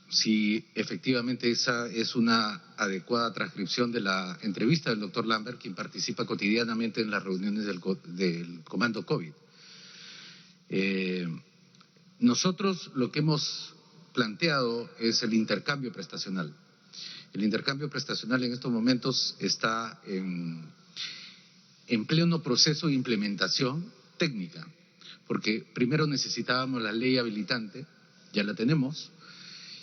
E: si efectivamente esa es una adecuada transcripción de la entrevista del doctor Lambert, quien participa cotidianamente en las reuniones del Comando COVID. Nosotros lo que hemos planteado es el intercambio prestacional. El intercambio prestacional en estos momentos está en pleno proceso de implementación técnica, porque primero necesitábamos la ley habilitante, ya la tenemos,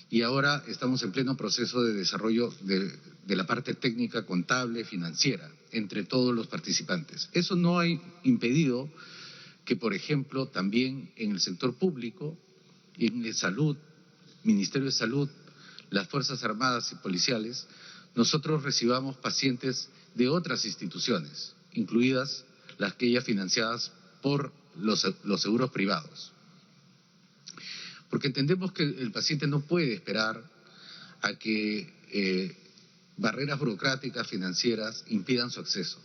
E: y ahora estamos en pleno proceso de desarrollo de la parte técnica, contable, financiera, entre todos los participantes. Eso no ha impedido que, por ejemplo, también en el sector público, en salud, Ministerio de Salud, las Fuerzas Armadas y Policiales, nosotros recibamos pacientes de otras instituciones, incluidas las que ya financiadas por los seguros privados. Porque entendemos que el paciente no puede esperar a que barreras burocráticas, financieras, impidan su acceso.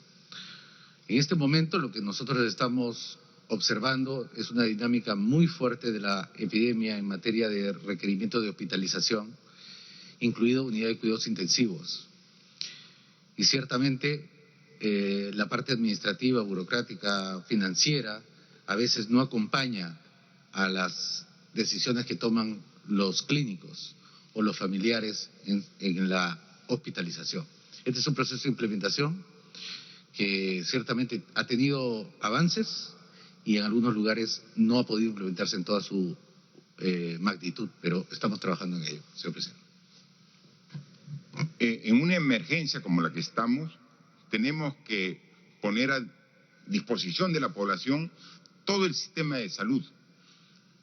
E: En este momento lo que nosotros estamos observando es una dinámica muy fuerte de la epidemia en materia de requerimiento de hospitalización, incluido unidad de cuidados intensivos. Y ciertamente la parte administrativa, burocrática, financiera, a veces no acompaña a las decisiones que toman los clínicos o los familiares en la hospitalización. Este es un proceso de implementación que ciertamente ha tenido avances y en algunos lugares no ha podido implementarse en toda su magnitud, pero estamos trabajando en ello, señor presidente.
C: En una emergencia como la que estamos, tenemos que poner a disposición de la población todo el sistema de salud.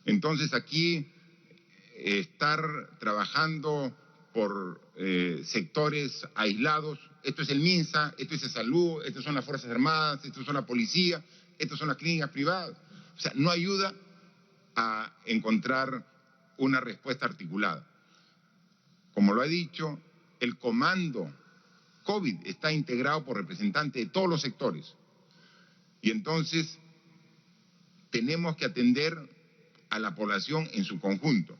C: Entonces aquí estar trabajando por sectores aislados, esto es el MINSA, esto es el Salud, estas son las Fuerzas Armadas, esto son la Policía, estas son las clínicas privadas. O sea, no ayuda a encontrar una respuesta articulada. Como lo ha dicho, el comando COVID está integrado por representantes de todos los sectores. Y entonces tenemos que atender a la población en su conjunto.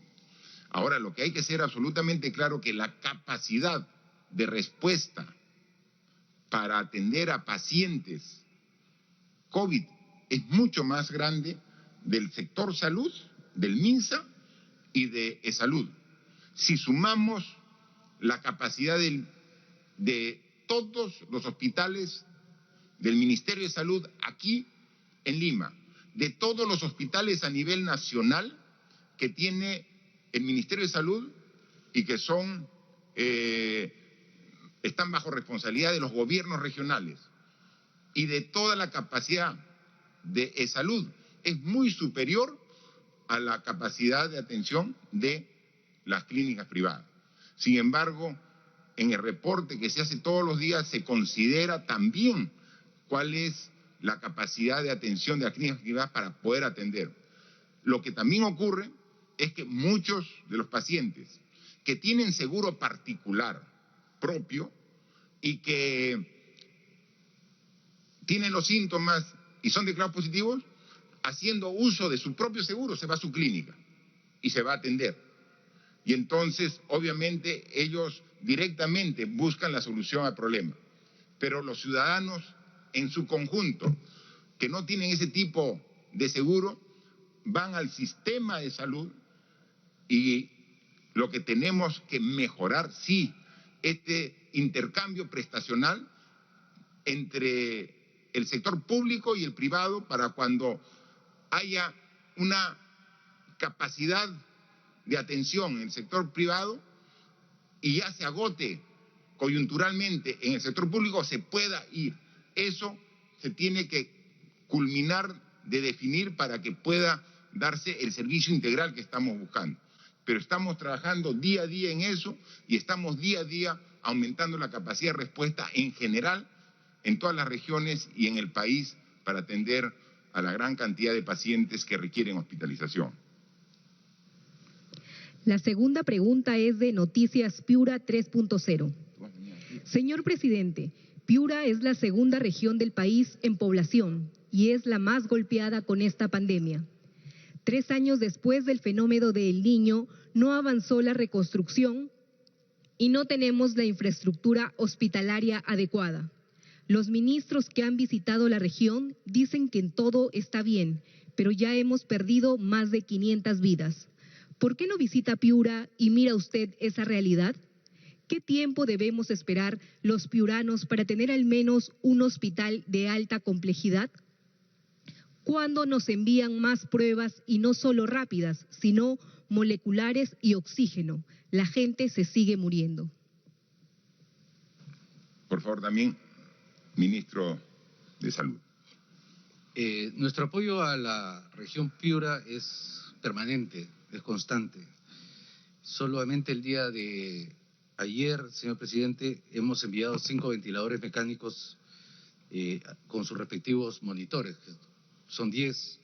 C: Ahora, lo que hay que ser absolutamente claro que la capacidad de respuesta para atender a pacientes COVID es mucho más grande del sector salud, del MINSA y de eSalud. Si sumamos la capacidad de todos los hospitales del Ministerio de Salud aquí en Lima, de todos los hospitales a nivel nacional que tiene el Ministerio de Salud y que están bajo responsabilidad de los gobiernos regionales, y de toda la capacidad de eSalud, es muy superior a la capacidad de atención de las clínicas privadas. Sin embargo, en el reporte que se hace todos los días se considera también cuál es la capacidad de atención de las clínicas privadas para poder atender. Lo que también ocurre es que muchos de los pacientes que tienen seguro particular propio y que tienen los síntomas y son declarados positivos, haciendo uso de su propio seguro, se va a su clínica y se va a atender. Y entonces, obviamente, ellos directamente buscan la solución al problema. Pero los ciudadanos en su conjunto, que no tienen ese tipo de seguro, van al sistema de salud, y lo que tenemos que mejorar, sí, este intercambio prestacional entre el sector público y el privado, para cuando haya una capacidad de atención en el sector privado y ya se agote coyunturalmente en el sector público, se pueda ir. Eso se tiene que culminar de definir para que pueda darse el servicio integral que estamos buscando. Pero estamos trabajando día a día en eso y estamos día a día aumentando la capacidad de respuesta en general en todas las regiones y en el país para atender a la gran cantidad de pacientes que requieren hospitalización.
D: La segunda pregunta es de Noticias Piura 3.0. Señor presidente, Piura es la segunda región del país en población y es la más golpeada con esta pandemia. 3 años después del fenómeno de El Niño, no avanzó la reconstrucción y no tenemos la infraestructura hospitalaria adecuada. Los ministros que han visitado la región dicen que en todo está bien, pero ya hemos perdido más de 500 vidas. ¿Por qué no visita Piura y mira usted esa realidad? ¿Qué tiempo debemos esperar los piuranos para tener al menos un hospital de alta complejidad? ¿Cuándo nos envían más pruebas y no solo rápidas, sino moleculares y oxígeno? La gente se sigue muriendo.
C: Por favor, también, ministro de Salud.
E: Nuestro apoyo a la región Piura es permanente, es constante. Solamente el día de ayer, señor presidente, hemos enviado 5 ventiladores mecánicos con sus respectivos monitores. Son 10.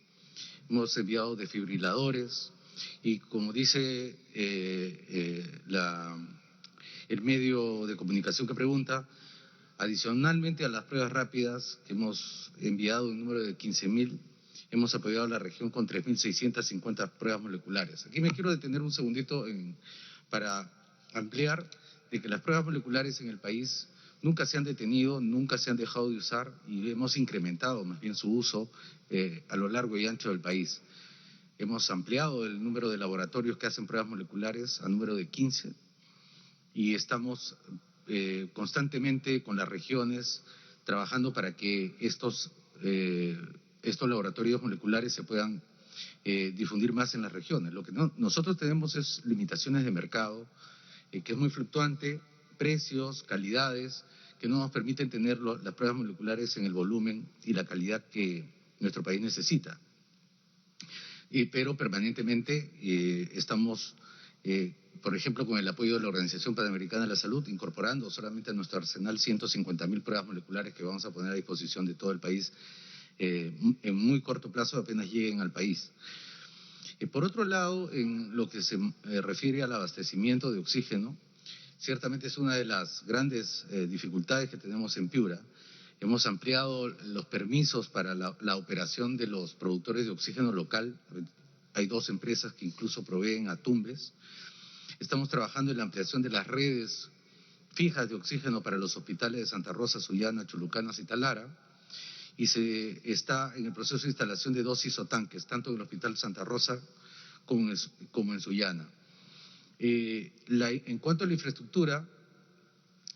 E: Hemos enviado desfibriladores y, como dice el medio de comunicación que pregunta, adicionalmente a las pruebas rápidas, hemos enviado un número de 15.000, hemos apoyado a la región con 3.650 pruebas moleculares. Aquí me quiero detener un segundito para ampliar de que las pruebas moleculares en el país nunca se han detenido, nunca se han dejado de usar y hemos incrementado más bien su uso a lo largo y ancho del país. Hemos ampliado el número de laboratorios que hacen pruebas moleculares a número de 15 y estamos constantemente con las regiones trabajando para que estos laboratorios moleculares se puedan difundir más en las regiones. Lo que nosotros tenemos es limitaciones de mercado, que es muy fluctuante, precios, calidades, que no nos permiten tener las pruebas moleculares en el volumen y la calidad que nuestro país necesita. Pero permanentemente estamos, por ejemplo, con el apoyo de la Organización Panamericana de la Salud, incorporando solamente a nuestro arsenal 150.000 pruebas moleculares que vamos a poner a disposición de todo el país en muy corto plazo, apenas lleguen al país. Por otro lado, en lo que se refiere al abastecimiento de oxígeno, ciertamente es una de las grandes dificultades que tenemos en Piura. Hemos ampliado los permisos para la operación de los productores de oxígeno local. Hay 2 empresas que incluso proveen a Tumbes. Estamos trabajando en la ampliación de las redes fijas de oxígeno para los hospitales de Santa Rosa, Sullana, Chulucanas y Talara. Y se está en el proceso de instalación de 2 isotanques, tanto en el Hospital Santa Rosa como en Sullana. En cuanto a la infraestructura,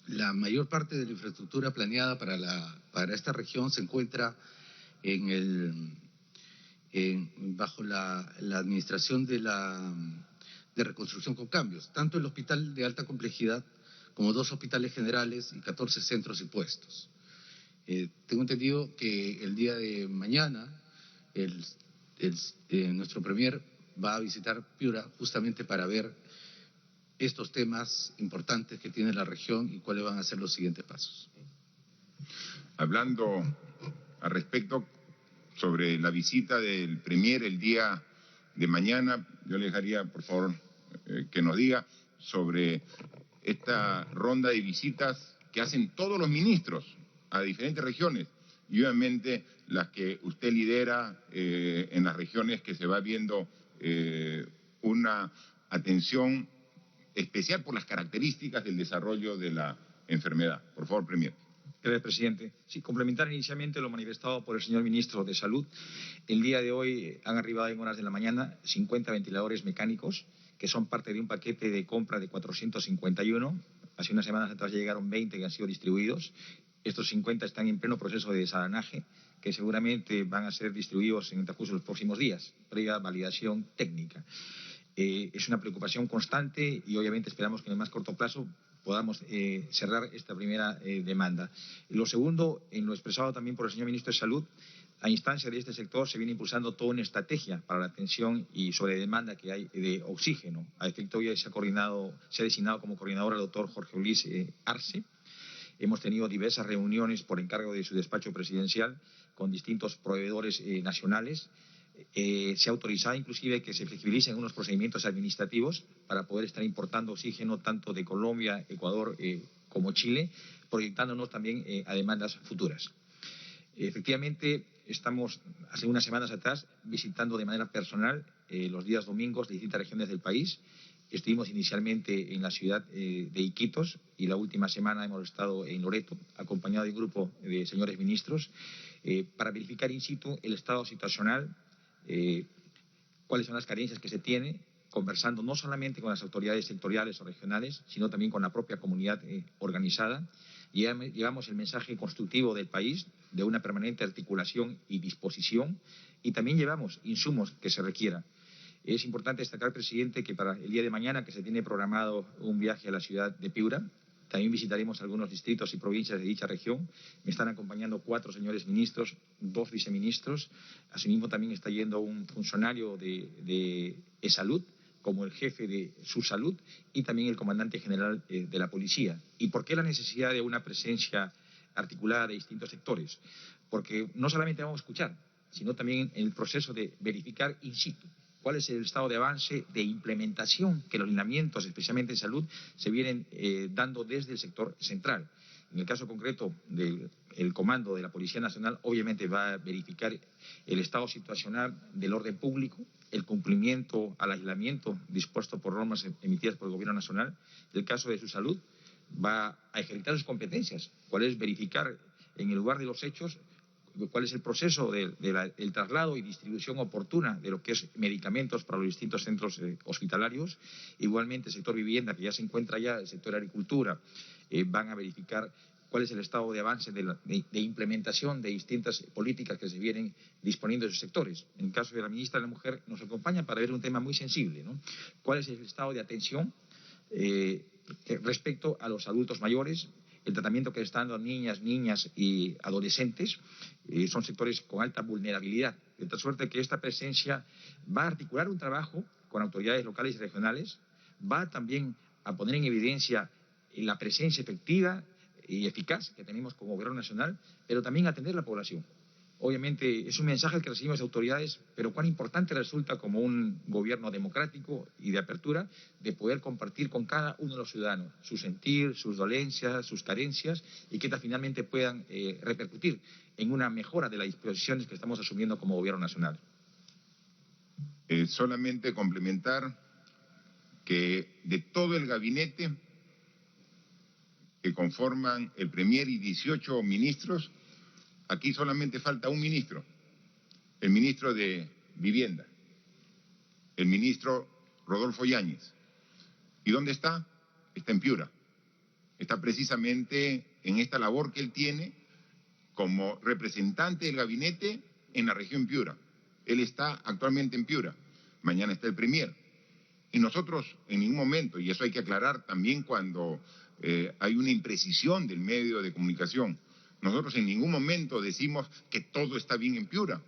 E: la mayor parte de la infraestructura planeada para esta región se encuentra bajo la administración de reconstrucción con cambios, tanto el hospital de alta complejidad como 2 hospitales generales y 14 centros y puestos. Tengo entendido que el día de mañana nuestro premier va a visitar Piura justamente para ver estos temas importantes que tiene la región y cuáles van a ser los siguientes pasos.
C: Hablando al respecto sobre la visita del premier el día de mañana, yo le dejaría, por favor, que nos diga sobre esta ronda de visitas que hacen todos los ministros a diferentes regiones y obviamente las que usted lidera en las regiones que se va viendo una atención especial por las características del desarrollo de la enfermedad. Por favor, premier.
F: Gracias, presidente. Sí, complementar inicialmente lo manifestado por el señor ministro de Salud. El día de hoy han arribado en horas de la mañana 50 ventiladores mecánicos, que son parte de un paquete de compra de 451. Hace unas semanas atrás llegaron 20 que han sido distribuidos. Estos 50 están en pleno proceso de desalanaje, que seguramente van a ser distribuidos en el transcurso de los próximos días, previa validación técnica. Es una preocupación constante y obviamente esperamos que en el más corto plazo podamos cerrar esta primera demanda. Lo segundo, en lo expresado también por el señor ministro de Salud, a instancia de este sector se viene impulsando toda una estrategia para la atención y sobre demanda que hay de oxígeno. A efecto hoy se ha designado como coordinador al doctor Jorge Luis Arce. Hemos tenido diversas reuniones por encargo de su despacho presidencial con distintos proveedores nacionales. Se ha autorizado inclusive que se flexibilicen unos procedimientos administrativos para poder estar importando oxígeno tanto de Colombia, Ecuador como Chile, proyectándonos también a demandas futuras. Efectivamente, estamos hace unas semanas atrás visitando de manera personal los días domingos distintas regiones del país. Estuvimos inicialmente en la ciudad de Iquitos y la última semana hemos estado en Loreto, acompañado de un grupo de señores ministros, para verificar in situ el estado situacional, cuáles son las carencias que se tiene, conversando no solamente con las autoridades sectoriales o regionales, sino también con la propia comunidad organizada. Llevamos el mensaje constructivo del país de una permanente articulación y disposición y también llevamos insumos que se requieran. Es importante destacar, presidente, que para el día de mañana, que se tiene programado un viaje a la ciudad de Piura, también visitaremos algunos distritos y provincias de dicha región. Me están acompañando 4 señores ministros, 2 viceministros. Asimismo, también está yendo un funcionario de salud, como el jefe de su salud y también el comandante general de la policía. ¿Y por qué la necesidad de una presencia articulada de distintos sectores? Porque no solamente vamos a escuchar, sino también en el proceso de verificar in situ cuál es el estado de avance de implementación que los lineamientos, especialmente en salud, se vienen dando desde el sector central. En el caso concreto del comando de la Policía Nacional, obviamente va a verificar el estado situacional del orden público, el cumplimiento al aislamiento dispuesto por normas emitidas por el Gobierno Nacional. En el caso de su salud, va a ejercitar sus competencias, cuál es verificar en el lugar de los hechos cuál es el proceso del traslado y distribución oportuna de lo que es medicamentos para los distintos centros hospitalarios. Igualmente el sector vivienda, que ya se encuentra ya, el sector agricultura, van a verificar cuál es el estado de avance de implementación de distintas políticas que se vienen disponiendo en sus sectores. En el caso de la ministra de la Mujer nos acompaña para ver un tema muy sensible, ¿no? ¿Cuál es el estado de atención respecto a los adultos mayores? El tratamiento que están dando niñas y adolescentes son sectores con alta vulnerabilidad. De tal suerte que esta presencia va a articular un trabajo con autoridades locales y regionales, va también a poner en evidencia la presencia efectiva y eficaz que tenemos como Gobierno Nacional, pero también atender a la población. Obviamente es un mensaje que recibimos de autoridades, pero cuán importante resulta como un gobierno democrático y de apertura de poder compartir con cada uno de los ciudadanos su sentir, sus dolencias, sus carencias y que estas finalmente puedan repercutir en una mejora de las disposiciones que estamos asumiendo como gobierno nacional.
C: Solamente complementar que de todo el gabinete que conforman el Premier y 18 ministros, aquí solamente falta un ministro, el ministro de Vivienda, el ministro Rodolfo Yáñez. ¿Y dónde está? Está en Piura. Está precisamente en esta labor que él tiene como representante del gabinete en la región Piura. Él está actualmente en Piura, mañana está el Premier. Y nosotros en ningún momento, y eso hay que aclarar también cuando hay una imprecisión del medio de comunicación, nosotros en ningún momento decimos que todo está bien en Piura.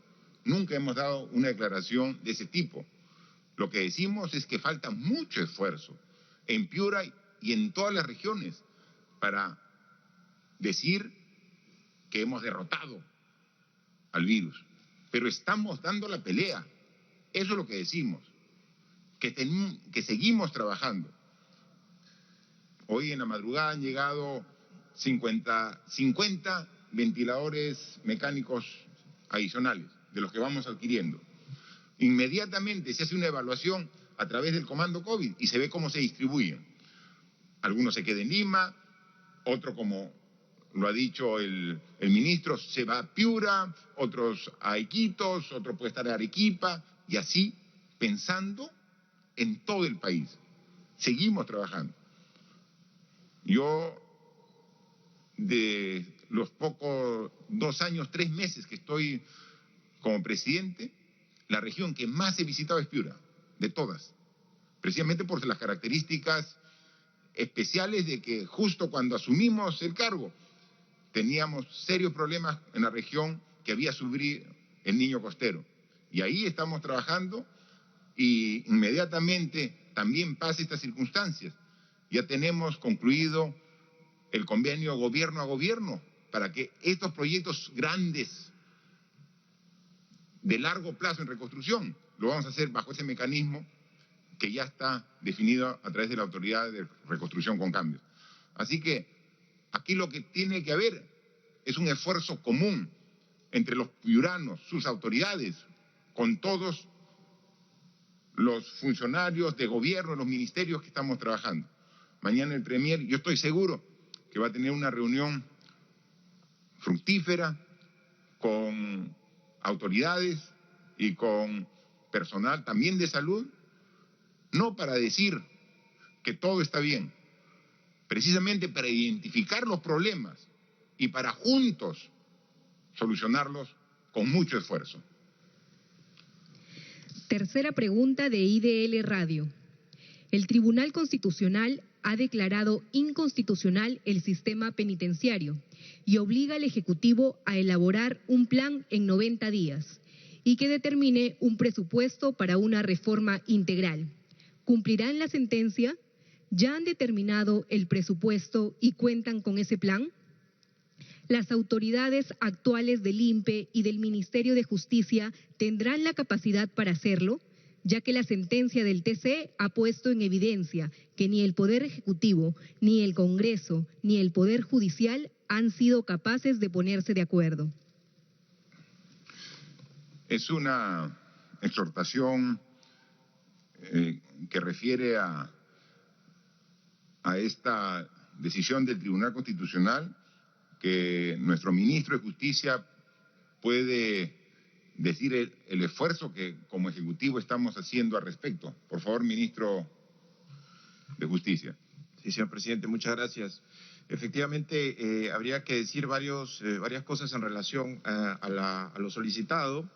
C: Nunca hemos dado una declaración de ese tipo. Lo que decimos es que falta mucho esfuerzo en Piura y en todas las regiones para decir que hemos derrotado al virus. Pero estamos dando la pelea. Eso es lo que decimos. Que seguimos trabajando. Hoy en la madrugada han llegado 50 ventiladores mecánicos adicionales, de los que vamos adquiriendo. Inmediatamente se hace una evaluación a través del comando COVID y se ve cómo se distribuyen. Algunos se quedan en Lima, otro, como lo ha dicho el ministro, se va a Piura, otros a Iquitos, otro puede estar en Arequipa, y así pensando en todo el país. Seguimos trabajando. Yo, de los pocos 2 años, 3 meses que estoy como presidente, la región que más he visitado es Piura, de todas, precisamente por las características especiales de que justo cuando asumimos el cargo teníamos serios problemas en la región que había sufrido el Niño Costero. Y ahí estamos trabajando y inmediatamente también pasa estas circunstancias. Ya tenemos concluido el convenio gobierno a gobierno para que estos proyectos grandes de largo plazo en reconstrucción lo vamos a hacer bajo ese mecanismo que ya está definido a través de la Autoridad de Reconstrucción con Cambios. Así que aquí lo que tiene que haber es un esfuerzo común entre los piuranos, sus autoridades, con todos los funcionarios de gobierno, los ministerios que estamos trabajando. Mañana el Premier, yo estoy seguro que va a tener una reunión fructífera con autoridades y con personal también de salud, no para decir que todo está bien, precisamente para identificar los problemas y para juntos solucionarlos con mucho esfuerzo.
D: Tercera pregunta de IDL Radio. El Tribunal Constitucional ha declarado inconstitucional el sistema penitenciario y obliga al Ejecutivo a elaborar un plan en 90 días y que determine un presupuesto para una reforma integral. ¿Cumplirán la sentencia? ¿Ya han determinado el presupuesto y cuentan con ese plan? ¿Las autoridades actuales del INPE y del Ministerio de Justicia tendrán la capacidad para hacerlo? Ya que la sentencia del TC ha puesto en evidencia que ni el Poder Ejecutivo, ni el Congreso, ni el Poder Judicial han sido capaces de ponerse de acuerdo.
C: Es una exhortación que refiere a esta decisión del Tribunal Constitucional, que nuestro ministro de Justicia puede decir el esfuerzo que como Ejecutivo estamos haciendo al respecto. Por favor, ministro de Justicia.
G: Sí, señor presidente, muchas gracias. Efectivamente, habría que decir varias cosas en relación a lo solicitado.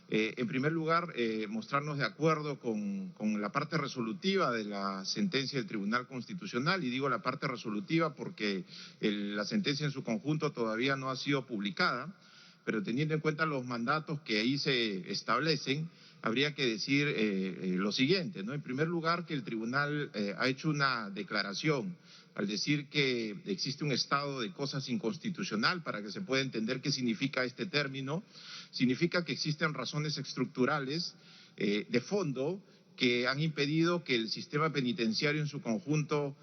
G: En primer lugar, mostrarnos de acuerdo con la parte resolutiva de la sentencia del Tribunal Constitucional, y digo la parte resolutiva porque la sentencia en su conjunto todavía no ha sido publicada, pero teniendo en cuenta los mandatos que ahí se establecen, habría que decir lo siguiente, ¿no? En primer lugar, que el tribunal ha hecho una declaración al decir que existe un estado de cosas inconstitucional, para que se pueda entender qué significa este término, significa que existen razones estructurales de fondo que han impedido que el sistema penitenciario en su conjunto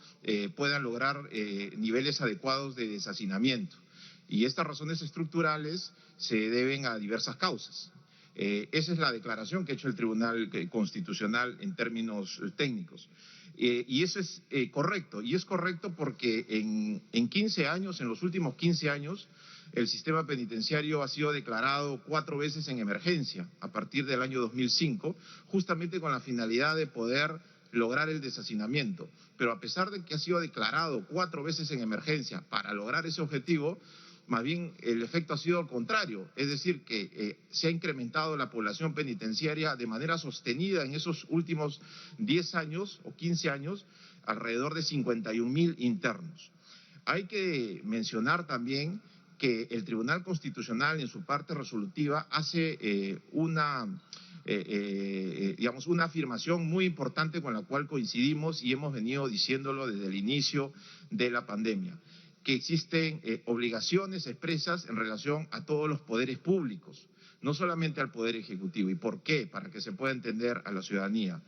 G: pueda lograr niveles adecuados de deshacinamiento. Y estas razones estructurales se deben a diversas causas. Esa es la declaración que ha hecho el Tribunal Constitucional en términos técnicos. Y eso es correcto. Y es correcto porque en 15 años, en los últimos 15 años, el sistema penitenciario ha sido declarado 4 veces en emergencia a partir del año 2005, justamente con la finalidad de poder lograr el deshacinamiento. Pero a pesar de que ha sido declarado 4 veces en emergencia para lograr ese objetivo, más bien el efecto ha sido al contrario, es decir, que se ha incrementado la población penitenciaria de manera sostenida en esos últimos 10 años o 15 años, alrededor de 51.000 internos. Hay que mencionar también que el Tribunal Constitucional en su parte resolutiva hace una afirmación muy importante con la cual coincidimos y hemos venido diciéndolo desde el inicio de la pandemia, que existen obligaciones expresas en relación a todos los poderes públicos, no solamente al Poder Ejecutivo. ¿Y por qué? Para que se pueda entender a la ciudadanía.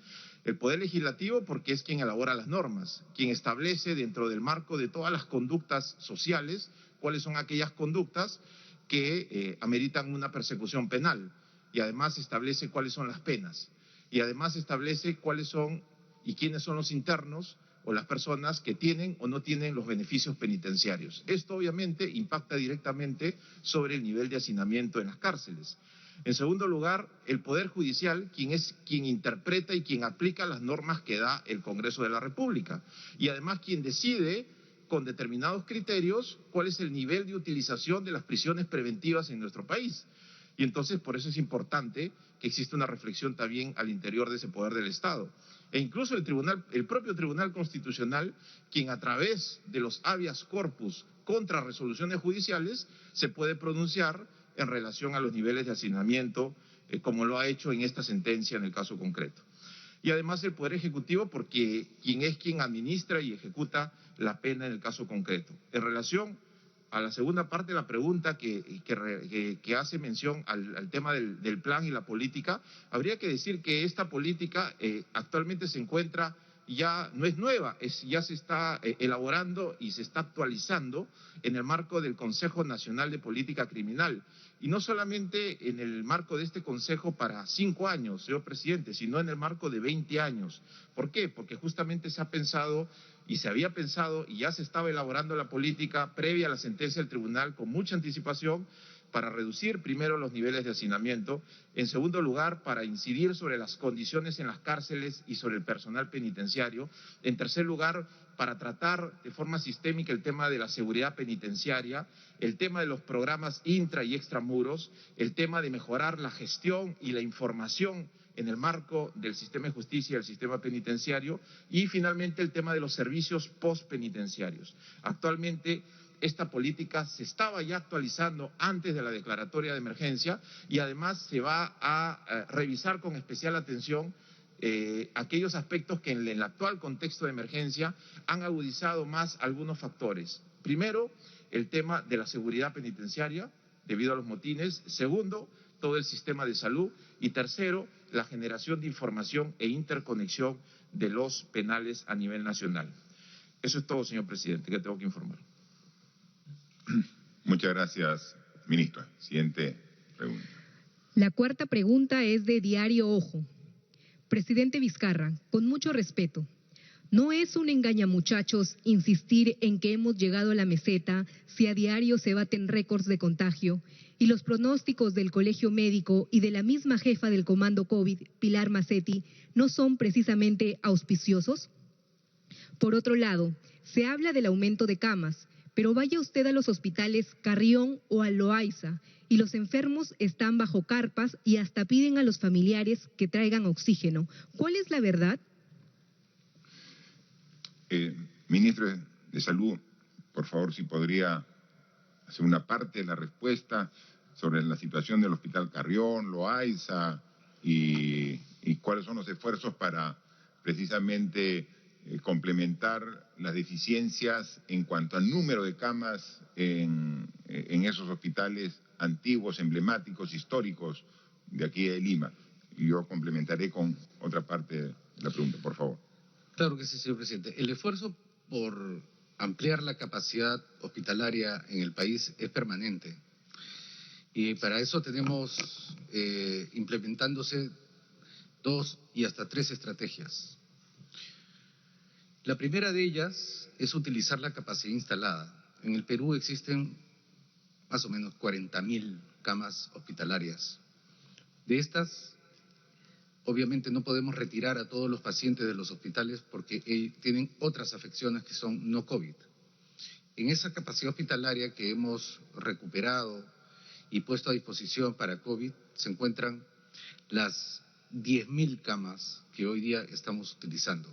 G: El Poder Legislativo porque es quien elabora las normas, quien establece dentro del marco de todas las conductas sociales cuáles son aquellas conductas que ameritan una persecución penal, y además establece cuáles son las penas, y además establece cuáles son y quiénes son los internos o las personas que tienen o no tienen los beneficios penitenciarios. Esto obviamente impacta directamente sobre el nivel de hacinamiento en las cárceles. En segundo lugar, el Poder Judicial, quien interpreta y quien aplica las normas que da el Congreso de la República, y además quien decide con determinados criterios cuál es el nivel de utilización de las prisiones preventivas en nuestro país. Y entonces por eso es importante que exista una reflexión también al interior de ese poder del Estado. E incluso el propio Tribunal Constitucional, quien a través de los habeas corpus contra resoluciones judiciales se puede pronunciar en relación a los niveles de hacinamiento, como lo ha hecho en esta sentencia en el caso concreto. Y además el Poder Ejecutivo porque quien administra y ejecuta la pena en el caso concreto. En relación a la segunda parte de la pregunta que hace mención al tema del plan y la política, habría que decir que esta política actualmente se encuentra, ya no es nueva, ya se está elaborando y se está actualizando en el marco del Consejo Nacional de Política Criminal. Y no solamente en el marco de este Consejo para 5 años, señor presidente, sino en el marco de 20 años. ¿Por qué? Porque justamente se ha pensado y se había pensado y ya se estaba elaborando la política previa a la sentencia del tribunal con mucha anticipación para reducir primero los niveles de hacinamiento, en segundo lugar para incidir sobre las condiciones en las cárceles y sobre el personal penitenciario, en tercer lugar para tratar de forma sistémica el tema de la seguridad penitenciaria, el tema de los programas intra y extramuros, el tema de mejorar la gestión y la información en el marco del sistema de justicia y el sistema penitenciario, y finalmente el tema de los servicios postpenitenciarios. Actualmente esta política se estaba ya actualizando antes de la declaratoria de emergencia y además se va a revisar con especial atención aquellos aspectos que en el actual contexto de emergencia han agudizado más algunos factores. Primero, el tema de la seguridad penitenciaria debido a los motines. Segundo, todo el sistema de salud. Y tercero, la generación de información e interconexión de los penales a nivel nacional. Eso es todo, señor presidente, que tengo que informar.
C: Muchas gracias, ministra. Siguiente pregunta.
D: La cuarta pregunta es de Diario Ojo. Presidente Vizcarra, con mucho respeto, ¿no es un engañamuchachos insistir en que hemos llegado a la meseta si a diario se baten récords de contagio y los pronósticos del Colegio Médico y de la misma jefa del Comando COVID, Pilar Macetti, no son precisamente auspiciosos? Por otro lado, se habla del aumento de camas, pero vaya usted a los hospitales Carrión o a Loaiza y los enfermos están bajo carpas y hasta piden a los familiares que traigan oxígeno. ¿Cuál es la verdad?
C: Ministro de Salud, por favor, si podría hacer una parte de la respuesta sobre la situación del Hospital Carrión, Loaiza y cuáles son los esfuerzos para precisamente complementar las deficiencias en cuanto al número de camas en esos hospitales antiguos, emblemáticos, históricos de aquí de Lima. Y yo complementaré con otra parte de la pregunta, por favor.
E: Claro que sí, señor presidente. El esfuerzo por ampliar la capacidad hospitalaria en el país es permanente. Y para eso tenemos implementándose 2 y hasta 3 estrategias. La primera de ellas es utilizar la capacidad instalada. En el Perú existen más o menos 40.000 camas hospitalarias. De estas, obviamente no podemos retirar a todos los pacientes de los hospitales porque tienen otras afecciones que son no COVID. En esa capacidad hospitalaria que hemos recuperado y puesto a disposición para COVID se encuentran las 10.000 camas que hoy día estamos utilizando.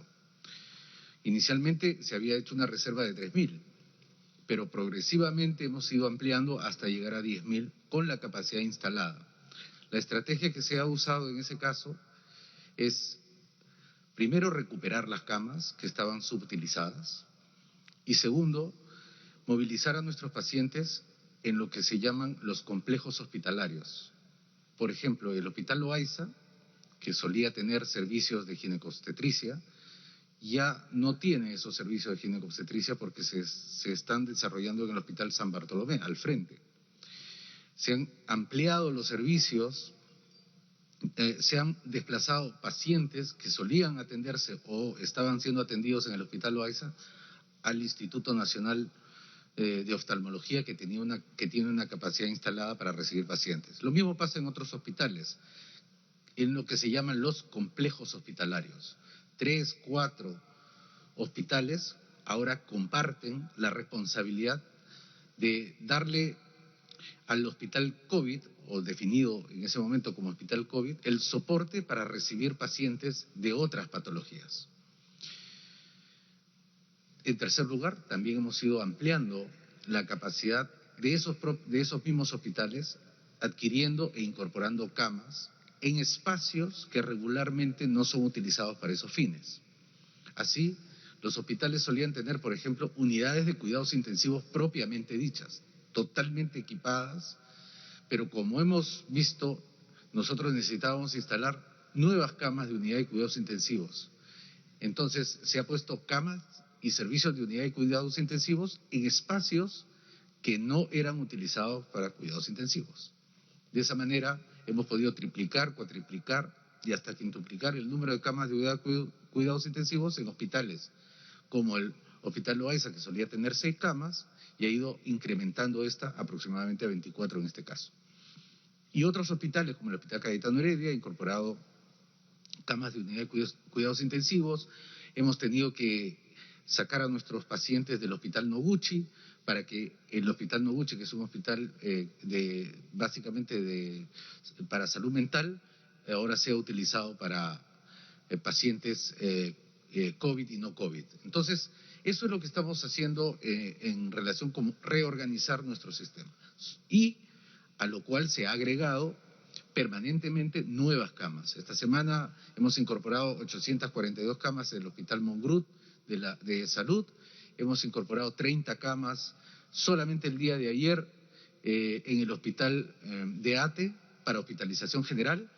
E: Inicialmente se había hecho una reserva de 3.000, pero progresivamente hemos ido ampliando hasta llegar a 10.000 con la capacidad instalada. La estrategia que se ha usado en ese caso es, primero, recuperar las camas que estaban subutilizadas y, segundo, movilizar a nuestros pacientes en lo que se llaman los complejos hospitalarios. Por ejemplo, el Hospital Loaiza, que solía tener servicios de ginecobstetricia, ya no tiene esos servicios de ginecobstetricia porque se están desarrollando en el Hospital San Bartolomé, al frente. Se han ampliado los servicios, se han desplazado pacientes que solían atenderse o estaban siendo atendidos en el Hospital Loaiza al Instituto Nacional de Oftalmología que tiene una capacidad instalada para recibir pacientes. Lo mismo pasa en otros hospitales, en lo que se llaman los complejos hospitalarios. 3, 4 hospitales ahora comparten la responsabilidad de darle al hospital COVID, o definido en ese momento como hospital COVID, el soporte para recibir pacientes de otras patologías. En tercer lugar, también hemos ido ampliando la capacidad de esos mismos hospitales, adquiriendo e incorporando camas en espacios que regularmente no son utilizados para esos fines. Así, los hospitales solían tener, por ejemplo, unidades de cuidados intensivos propiamente dichas, totalmente equipadas, pero como hemos visto, nosotros necesitábamos instalar nuevas camas de unidad de cuidados intensivos. Entonces, se ha puesto camas y servicios de unidad de cuidados intensivos en espacios que no eran utilizados para cuidados intensivos. De esa manera, hemos podido triplicar, cuatriplicar y hasta quintuplicar el número de camas de unidad de cuidados intensivos en hospitales, como el Hospital Loaiza, que solía tener 6 camas, y ha ido incrementando esta aproximadamente a 24 en este caso. Y otros hospitales, como el Hospital Cayetano Heredia, ha incorporado camas de unidad de cuidados intensivos. Hemos tenido que sacar a nuestros pacientes del Hospital Noguchi para que el Hospital Noguchi, que es un hospital básicamente para salud mental, ahora sea utilizado para pacientes COVID y no COVID. Entonces, eso es lo que estamos haciendo en relación con reorganizar nuestro sistema. Y a lo cual se ha agregado permanentemente nuevas camas. Esta semana hemos incorporado 842 camas del Hospital Mongrut de Salud, hemos incorporado 30 camas solamente el día de ayer en el Hospital de Ate para hospitalización general,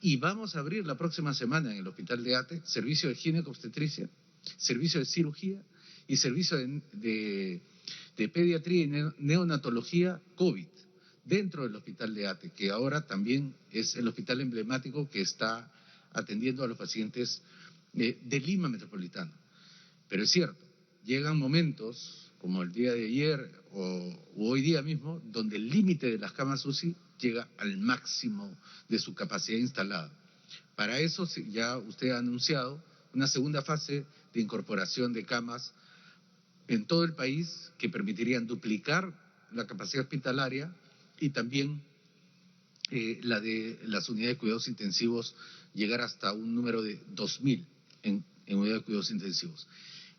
E: y vamos a abrir la próxima semana en el Hospital de Ate servicio de ginecobstetricia, servicio de cirugía y servicio de pediatría y neonatología COVID dentro del Hospital de Ate, que ahora también es el hospital emblemático que está atendiendo a los pacientes de Lima Metropolitana. Pero es cierto, llegan momentos, como el día de ayer o hoy día mismo, donde el límite de las camas UCI llega al máximo de su capacidad instalada. Para eso ya usted ha anunciado una segunda fase de incorporación de camas en todo el país que permitirían duplicar la capacidad hospitalaria y también la de las unidades de cuidados intensivos llegar hasta un número de 2.000 en unidades de cuidados intensivos.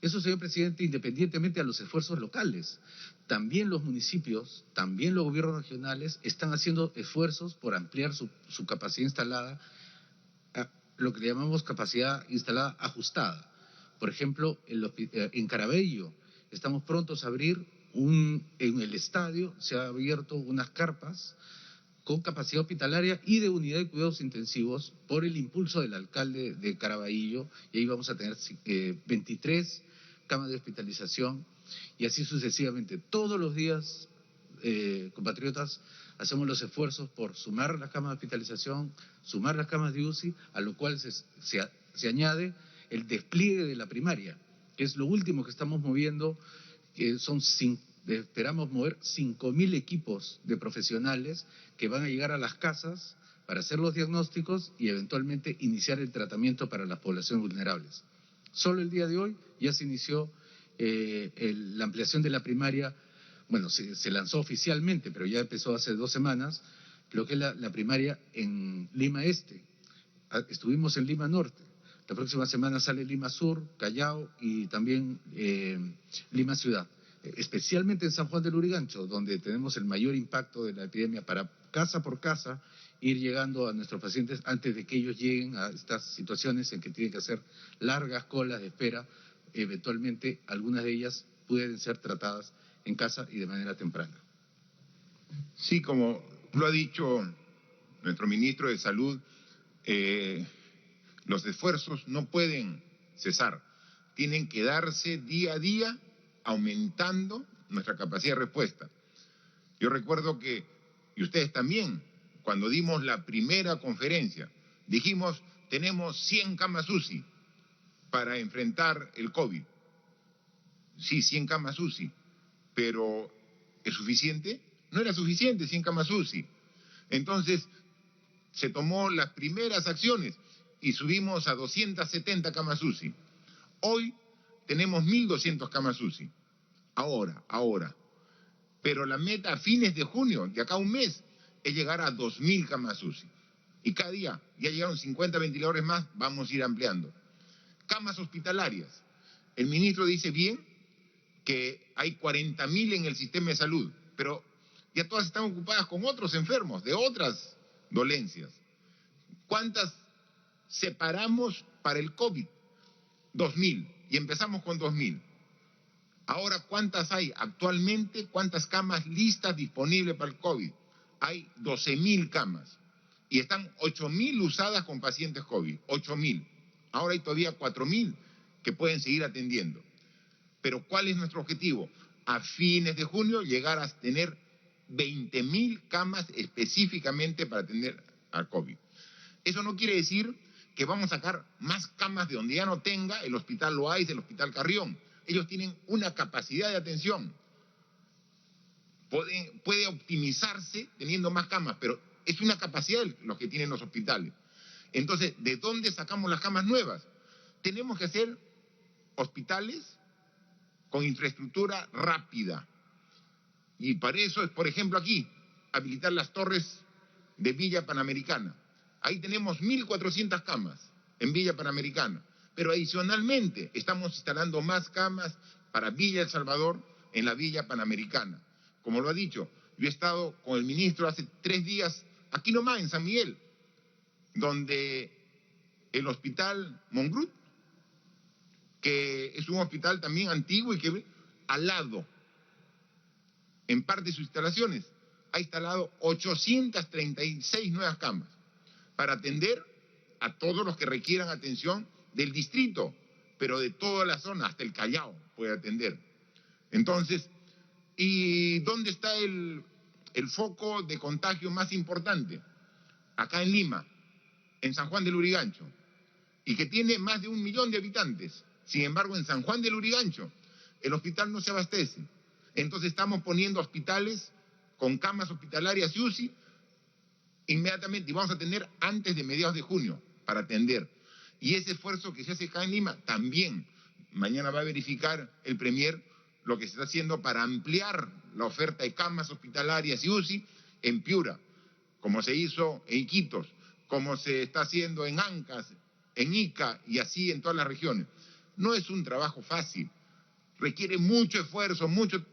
E: Eso, señor presidente, independientemente de los esfuerzos locales. También los municipios, también los gobiernos regionales están haciendo esfuerzos por ampliar su capacidad instalada, lo que llamamos capacidad instalada ajustada, Por ejemplo, en Caraballo estamos prontos a abrir en el estadio se ha abierto unas carpas con capacidad hospitalaria y de unidad de cuidados intensivos por el impulso del alcalde de Caraballo, y ahí vamos a tener 23 camas de hospitalización y así sucesivamente. Todos los días, compatriotas, hacemos los esfuerzos por sumar las camas de hospitalización, sumar las camas de UCI, a lo cual se añade el despliegue de la primaria, que es lo último que estamos moviendo, que esperamos mover 5.000 equipos de profesionales que van a llegar a las casas para hacer los diagnósticos y eventualmente iniciar el tratamiento para las poblaciones vulnerables. Solo el día de hoy ya se inició la ampliación de la primaria. Bueno, se lanzó oficialmente, pero ya empezó hace 2 semanas, lo que es la primaria en Lima Este. Estuvimos en Lima Norte. La próxima semana sale Lima Sur, Callao y también Lima Ciudad. Especialmente en San Juan del Lurigancho, donde tenemos el mayor impacto de la epidemia, para casa por casa ir llegando a nuestros pacientes antes de que ellos lleguen a estas situaciones en que tienen que hacer largas colas de espera. Eventualmente, algunas de ellas pueden ser tratadas en casa y de manera temprana.
C: Sí, como lo ha dicho nuestro ministro de Salud, los esfuerzos no pueden cesar, tienen que darse día a día, aumentando nuestra capacidad de respuesta. Yo recuerdo que, y ustedes también, cuando dimos la primera conferencia, dijimos, tenemos 100 camas UCI para enfrentar el COVID. Sí, 100 camas UCI, pero ¿es suficiente? No era suficiente 100 camas UCI. Entonces, se tomó las primeras acciones y subimos a 270 camas UCI. Hoy tenemos 1.200 camas UCI. Ahora. Pero la meta a fines de junio, de acá a un mes, es llegar a 2.000 camas UCI. Y cada día, ya llegaron 50 ventiladores más, vamos a ir ampliando. Camas hospitalarias. El ministro dice bien que hay 40.000 en el sistema de salud, pero ya todas están ocupadas con otros enfermos, de otras dolencias. ¿Cuántas separamos para el COVID? 2.000, y empezamos con 2.000. Ahora, ¿cuántas hay actualmente? ¿Cuántas camas listas disponibles para el COVID? Hay 12.000 camas, y están 8.000 usadas con pacientes COVID, 8.000. Ahora hay todavía 4.000 que pueden seguir atendiendo. Pero ¿cuál es nuestro objetivo? A fines de junio llegar a tener 20.000 camas específicamente para atender al COVID. Eso no quiere decir que vamos a sacar más camas de donde ya no tenga el Hospital Loaiza, el Hospital Carrión. Ellos tienen una capacidad de atención. Puede optimizarse teniendo más camas, pero es una capacidad los que tienen los hospitales. Entonces, ¿de dónde sacamos las camas nuevas? Tenemos que hacer hospitales con infraestructura rápida. Y para eso es, por ejemplo, aquí, habilitar las torres de Villa Panamericana. Ahí tenemos 1.400 camas en Villa Panamericana. Pero adicionalmente estamos instalando más camas para Villa El Salvador en la Villa Panamericana. Como lo ha dicho, yo he estado con el ministro hace 3 días, aquí nomás en San Miguel, donde el hospital Mongrut, que es un hospital también antiguo y que al lado, en parte de sus instalaciones, ha instalado 836 nuevas camas para atender a todos los que requieran atención del distrito, pero de toda la zona, hasta el Callao puede atender. Entonces, ¿y dónde está el foco de contagio más importante? Acá en Lima, en San Juan del Lurigancho, y que tiene más de 1 millón de habitantes. Sin embargo, en San Juan del Lurigancho, el hospital no se abastece. Entonces estamos poniendo hospitales con camas hospitalarias y UCI inmediatamente, y vamos a tener antes de mediados de junio para atender. Y ese esfuerzo que se hace acá en Lima también, mañana va a verificar el Premier lo que se está haciendo para ampliar la oferta de camas hospitalarias y UCI en Piura, como se hizo en Iquitos, como se está haciendo en Ancas, en Ica y así en todas las regiones. No es un trabajo fácil, requiere mucho esfuerzo, mucha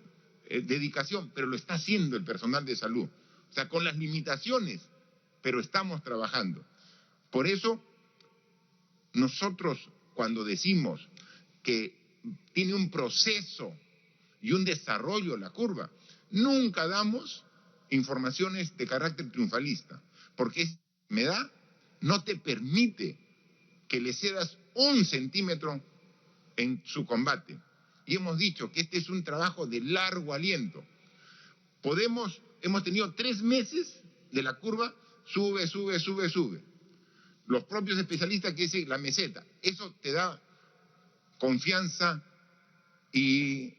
C: dedicación, pero lo está haciendo el personal de salud. O sea, con las limitaciones, pero estamos trabajando. Por eso, nosotros cuando decimos que tiene un proceso y un desarrollo la curva. Nunca damos informaciones de carácter triunfalista, porque esa enfermedad no te permite que le cedas 1 centímetro en su combate. Y hemos dicho que este es un trabajo de largo aliento. Hemos tenido 3 meses de la curva, sube. Los propios especialistas que dicen la meseta, eso te da confianza y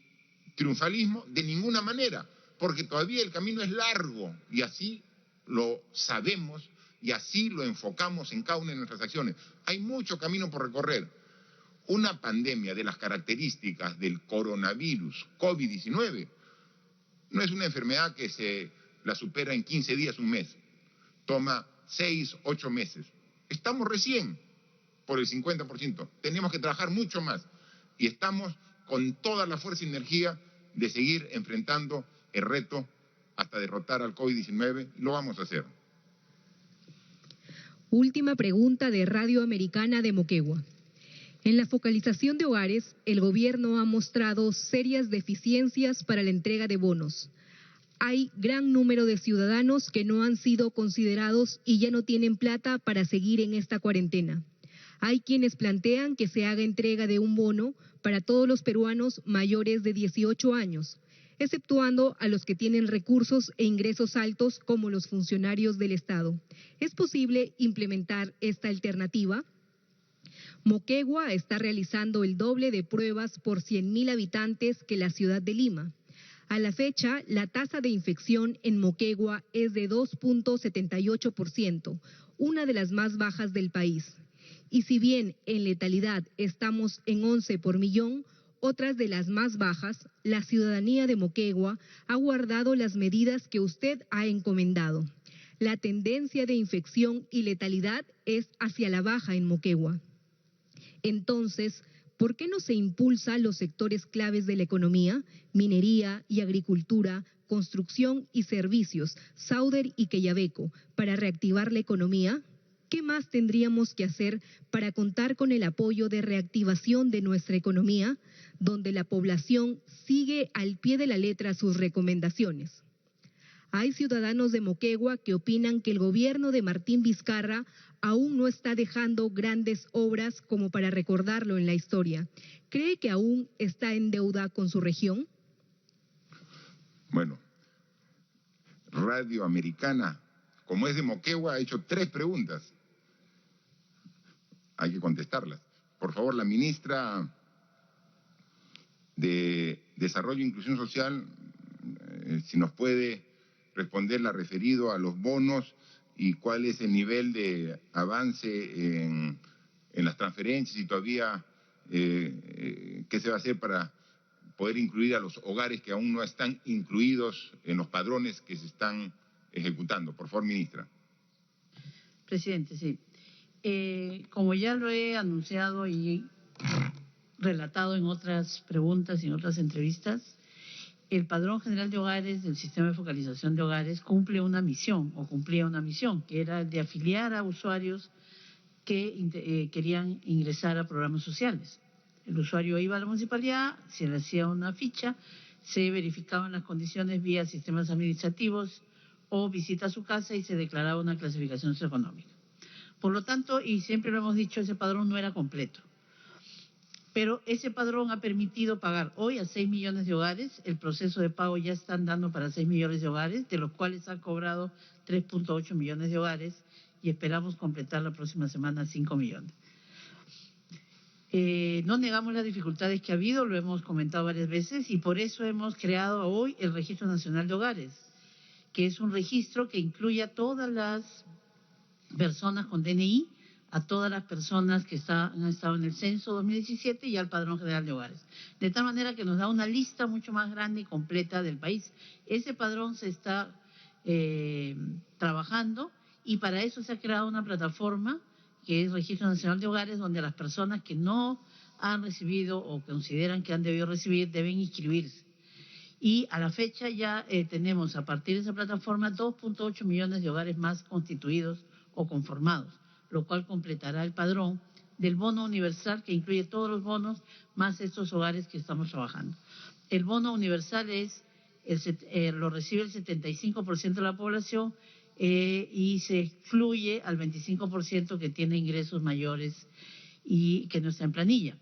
C: triunfalismo de ninguna manera, porque todavía el camino es largo y así lo sabemos y así lo enfocamos en cada una de nuestras acciones. Hay mucho camino por recorrer. Una pandemia de las características del coronavirus COVID-19 no es una enfermedad que se la supera en 15 días, un mes. Toma 6, 8 meses. Estamos recién por el 50%. Tenemos que trabajar mucho más y estamos con toda la fuerza y energía de seguir enfrentando el reto hasta derrotar al COVID-19. Lo vamos a hacer.
D: Última pregunta de Radio Americana de Moquegua. En la focalización de hogares, el gobierno ha mostrado serias deficiencias para la entrega de bonos. Hay gran número de ciudadanos que no han sido considerados y ya no tienen plata para seguir en esta cuarentena. Hay quienes plantean que se haga entrega de un bono para todos los peruanos mayores de 18 años, exceptuando a los que tienen recursos e ingresos altos como los funcionarios del Estado. ¿Es posible implementar esta alternativa? Moquegua está realizando el doble de pruebas por 100.000 habitantes que la ciudad de Lima. A la fecha, la tasa de infección en Moquegua es de 2.78%, una de las más bajas del país. Y si bien en letalidad estamos en 11 por millón, otras de las más bajas, la ciudadanía de Moquegua ha guardado las medidas que usted ha encomendado. La tendencia de infección y letalidad es hacia la baja en Moquegua. Entonces, ¿por qué no se impulsa los sectores claves de la economía, minería y agricultura, construcción y servicios, Sauder y Quellaveco, para reactivar la economía? ¿Qué más tendríamos que hacer para contar con el apoyo de reactivación de nuestra economía, donde la población sigue al pie de la letra sus recomendaciones? Hay ciudadanos de Moquegua que opinan que el gobierno de Martín Vizcarra aún no está dejando grandes obras como para recordarlo en la historia. ¿Cree que aún está en deuda con su región?
C: Bueno, Radio Americana, como es de Moquegua, ha hecho 3 preguntas. Hay que contestarlas. Por favor, la ministra de Desarrollo e Inclusión Social, si nos puede responder la referido a los bonos y cuál es el nivel de avance en las transferencias y todavía qué se va a hacer para poder incluir a los hogares que aún no están incluidos en los padrones que se están ejecutando. Por favor, ministra.
H: Presidente, sí. Como ya lo he anunciado y relatado en otras preguntas y en otras entrevistas, el Padrón General de Hogares del Sistema de Focalización de Hogares cumplía una misión, que era de afiliar a usuarios que querían ingresar a programas sociales. El usuario iba a la municipalidad, se le hacía una ficha, se verificaban las condiciones vía sistemas administrativos o visita a su casa y se declaraba una clasificación socioeconómica. Por lo tanto, y siempre lo hemos dicho, ese padrón no era completo. Pero ese padrón ha permitido pagar hoy a 6 millones de hogares. El proceso de pago ya está andando para 6 millones de hogares, de los cuales han cobrado 3.8 millones de hogares y esperamos completar la próxima semana 5 millones. No negamos las dificultades que ha habido, lo hemos comentado varias veces y por eso hemos creado hoy el Registro Nacional de Hogares, que es un registro que incluye a todas las personas con DNI, a todas las personas que han estado en el censo 2017 y al Padrón General de Hogares. De tal manera que nos da una lista mucho más grande y completa del país. Ese padrón se está trabajando y para eso se ha creado una plataforma que es Registro Nacional de Hogares, donde las personas que no han recibido o consideran que han debido recibir deben inscribirse. Y a la fecha ya tenemos a partir de esa plataforma 2.8 millones de hogares más constituidos o conformados, lo cual completará el padrón del bono universal, que incluye todos los bonos, más estos hogares que estamos trabajando. El bono universal lo recibe el 75% de la población y se excluye al 25% que tiene ingresos mayores y que no está en planilla.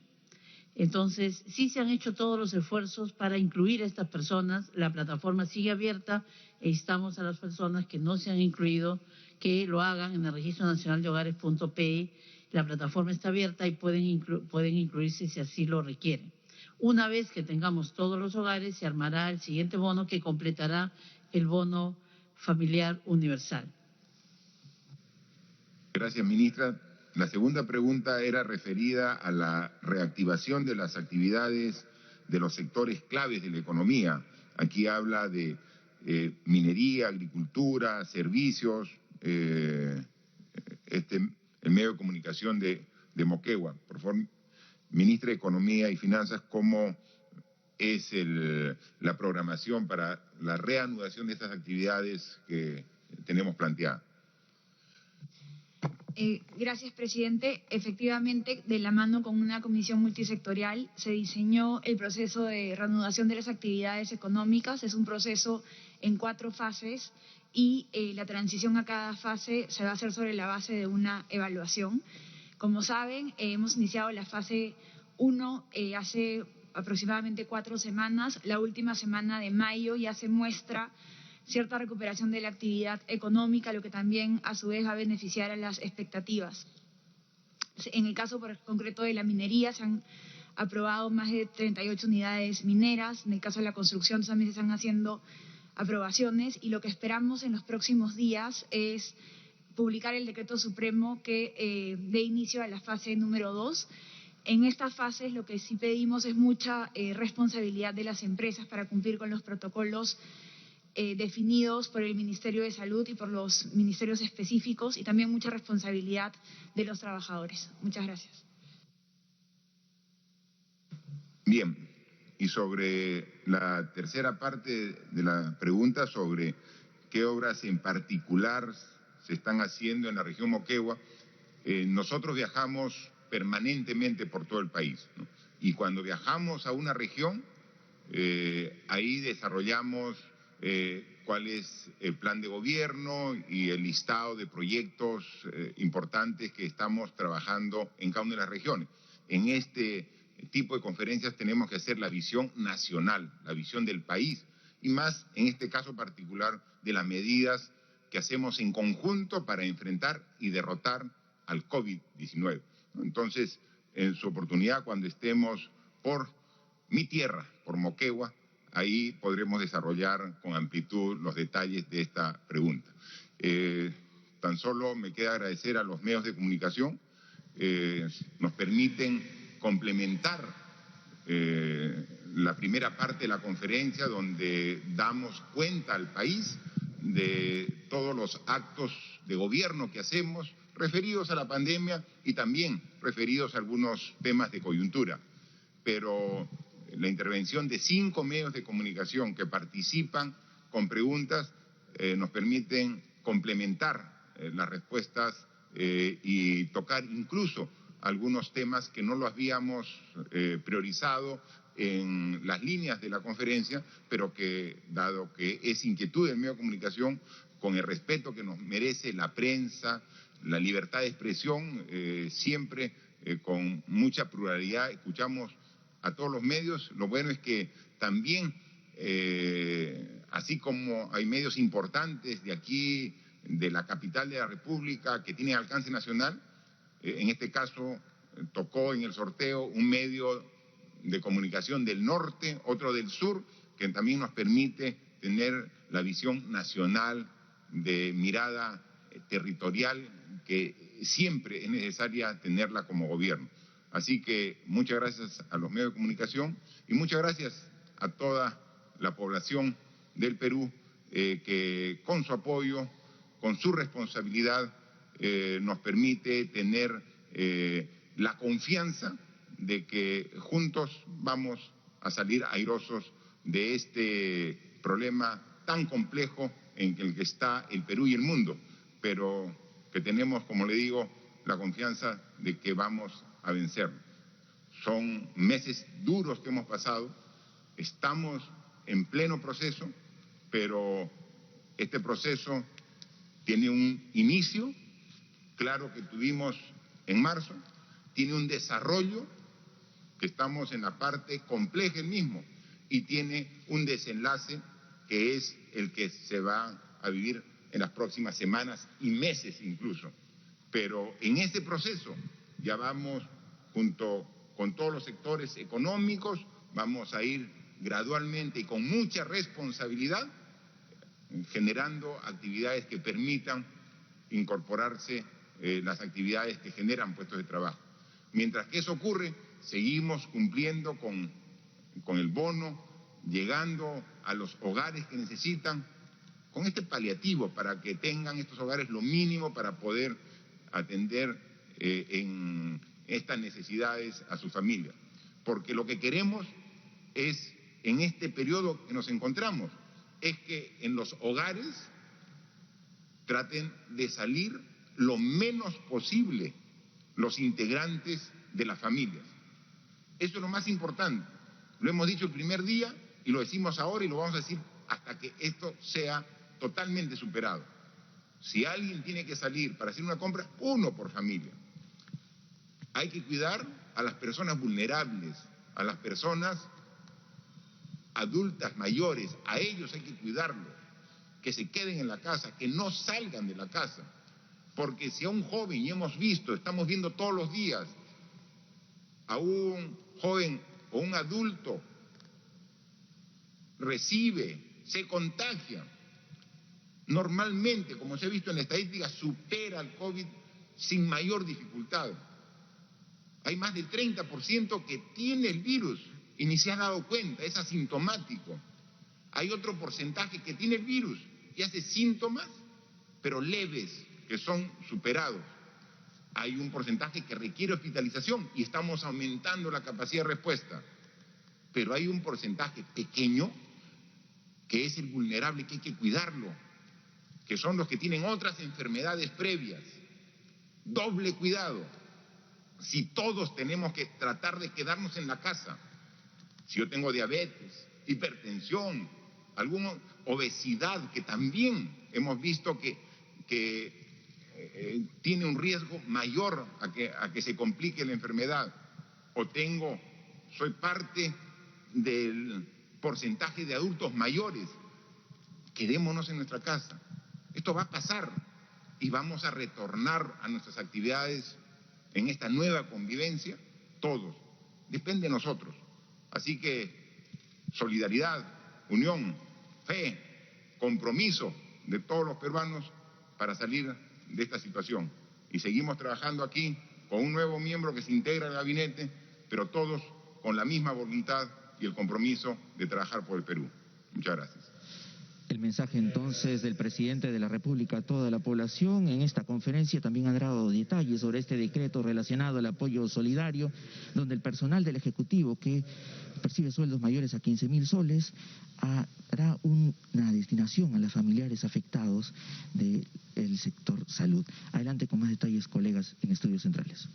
H: Entonces, sí se han hecho todos los esfuerzos para incluir a estas personas. La plataforma sigue abierta e instamos a las personas que no se han incluido que lo hagan en el Registro Nacional de Hogares.pe. La plataforma está abierta y pueden incluirse si así lo requieren. Una vez que tengamos todos los hogares, se armará el siguiente bono que completará el bono familiar universal.
C: Gracias, ministra. La segunda pregunta era referida a la reactivación de las actividades de los sectores claves de la economía. Aquí habla de minería, agricultura, servicios, el medio de comunicación de Moquegua. Por favor, ministra de Economía y Finanzas, ¿cómo es la programación para la reanudación de estas actividades que tenemos planteadas?
I: Gracias, presidente. Efectivamente, de la mano con una comisión multisectorial, se diseñó el proceso de reanudación de las actividades económicas. Es un proceso en 4 fases y la transición a cada fase se va a hacer sobre la base de una evaluación. Como saben, hemos iniciado la fase 1 hace aproximadamente 4 semanas. La última semana de mayo ya se muestra cierta recuperación de la actividad económica, lo que también a su vez va a beneficiar a las expectativas. En el caso concreto de la minería se han aprobado más de 38 unidades mineras. En el caso de la construcción también se están haciendo aprobaciones y lo que esperamos en los próximos días es publicar el decreto supremo que dé inicio a la fase número 2. En estas fases lo que sí pedimos es mucha responsabilidad de las empresas para cumplir con los protocolos definidos por el Ministerio de Salud y por los ministerios específicos y también mucha responsabilidad de los trabajadores. Muchas gracias.
C: Bien, y sobre la tercera parte de la pregunta sobre qué obras en particular se están haciendo en la región Moquegua, nosotros viajamos permanentemente por todo el país, ¿no? Y cuando viajamos a una región, ahí desarrollamos cuál es el plan de gobierno y el listado de proyectos importantes que estamos trabajando en cada una de las regiones. En este tipo de conferencias tenemos que hacer la visión nacional, la visión del país, y más en este caso particular de las medidas que hacemos en conjunto para enfrentar y derrotar al COVID-19. Entonces, en su oportunidad, cuando estemos por mi tierra, por Moquegua, ahí podremos desarrollar con amplitud los detalles de esta pregunta. Tan solo me queda agradecer a los medios de comunicación, nos permiten complementar la primera parte de la conferencia donde damos cuenta al país de todos los actos de gobierno que hacemos referidos a la pandemia y también referidos a algunos temas de coyuntura. Pero la intervención de 5 medios de comunicación que participan con preguntas nos permiten complementar las respuestas y tocar incluso algunos temas que no lo habíamos priorizado en las líneas de la conferencia, pero que, dado que es inquietud del medio de comunicación, con el respeto que nos merece la prensa, la libertad de expresión, siempre con mucha pluralidad escuchamos a todos los medios. Lo bueno es que también, así como hay medios importantes de aquí, de la capital de la República, que tienen alcance nacional, en este caso tocó en el sorteo un medio de comunicación del norte, otro del sur, que también nos permite tener la visión nacional de mirada territorial, que siempre es necesaria tenerla como gobierno. Así que muchas gracias a los medios de comunicación y muchas gracias a toda la población del Perú que con su apoyo, con su responsabilidad, nos permite tener la confianza de que juntos vamos a salir airosos de este problema tan complejo en el que está el Perú y el mundo, pero que tenemos, como le digo, la confianza de que vamos a vencerlo. Son meses duros que hemos pasado, estamos en pleno proceso, pero este proceso tiene un inicio, claro que tuvimos en marzo, tiene un desarrollo, que estamos en la parte compleja el mismo, y tiene un desenlace que es el que se va a vivir en las próximas semanas y meses incluso. Pero en ese proceso ya vamos, junto con todos los sectores económicos, vamos a ir gradualmente y con mucha responsabilidad generando actividades que permitan incorporarse las actividades que generan puestos de trabajo. Mientras que eso ocurre, seguimos cumpliendo con el bono, llegando a los hogares que necesitan, con este paliativo para que tengan estos hogares lo mínimo para poder atender en estas necesidades a sus familias. Porque lo que queremos es, en este periodo que nos encontramos, es que en los hogares traten de salir lo menos posible los integrantes de las familias. Eso es lo más importante. Lo hemos dicho el primer día y lo decimos ahora y lo vamos a decir hasta que esto sea totalmente superado. Si alguien tiene que salir para hacer una compra, uno por familia. Hay que cuidar a las personas vulnerables, a las personas adultas, mayores, a ellos hay que cuidarlos, que se queden en la casa, que no salgan de la casa. Porque si a un joven, y hemos visto, estamos viendo todos los días, a un joven o un adulto recibe, se contagia, normalmente, como se ha visto en la estadística, supera al COVID sin mayor dificultad. Hay más del 30% que tiene el virus y ni se ha dado cuenta, es asintomático. Hay otro porcentaje que tiene el virus y hace síntomas, pero leves, que son superados. Hay un porcentaje que requiere hospitalización y estamos aumentando la capacidad de respuesta. Pero hay un porcentaje pequeño que es el vulnerable, que hay que cuidarlo, que son los que tienen otras enfermedades previas. Doble cuidado. Si todos tenemos que tratar de quedarnos en la casa, si yo tengo diabetes, hipertensión, alguna obesidad, que también hemos visto que tiene un riesgo mayor a que se complique la enfermedad, o soy parte del porcentaje de adultos mayores, quedémonos en nuestra casa. Esto va a pasar y vamos a retornar a nuestras actividades en esta nueva convivencia, todos. Depende de nosotros. Así que solidaridad, unión, fe, compromiso de todos los peruanos para salir de esta situación. Y seguimos trabajando aquí con un nuevo miembro que se integra al gabinete, pero todos con la misma voluntad y el compromiso de trabajar por el Perú. Muchas gracias.
A: El mensaje entonces del presidente de la República a toda la población. En esta conferencia también ha dado detalles sobre este decreto relacionado al apoyo solidario, donde el personal del Ejecutivo que percibe sueldos mayores a 15.000 soles hará una destinación a los familiares afectados del sector salud. Adelante con más detalles, colegas en Estudios Centrales.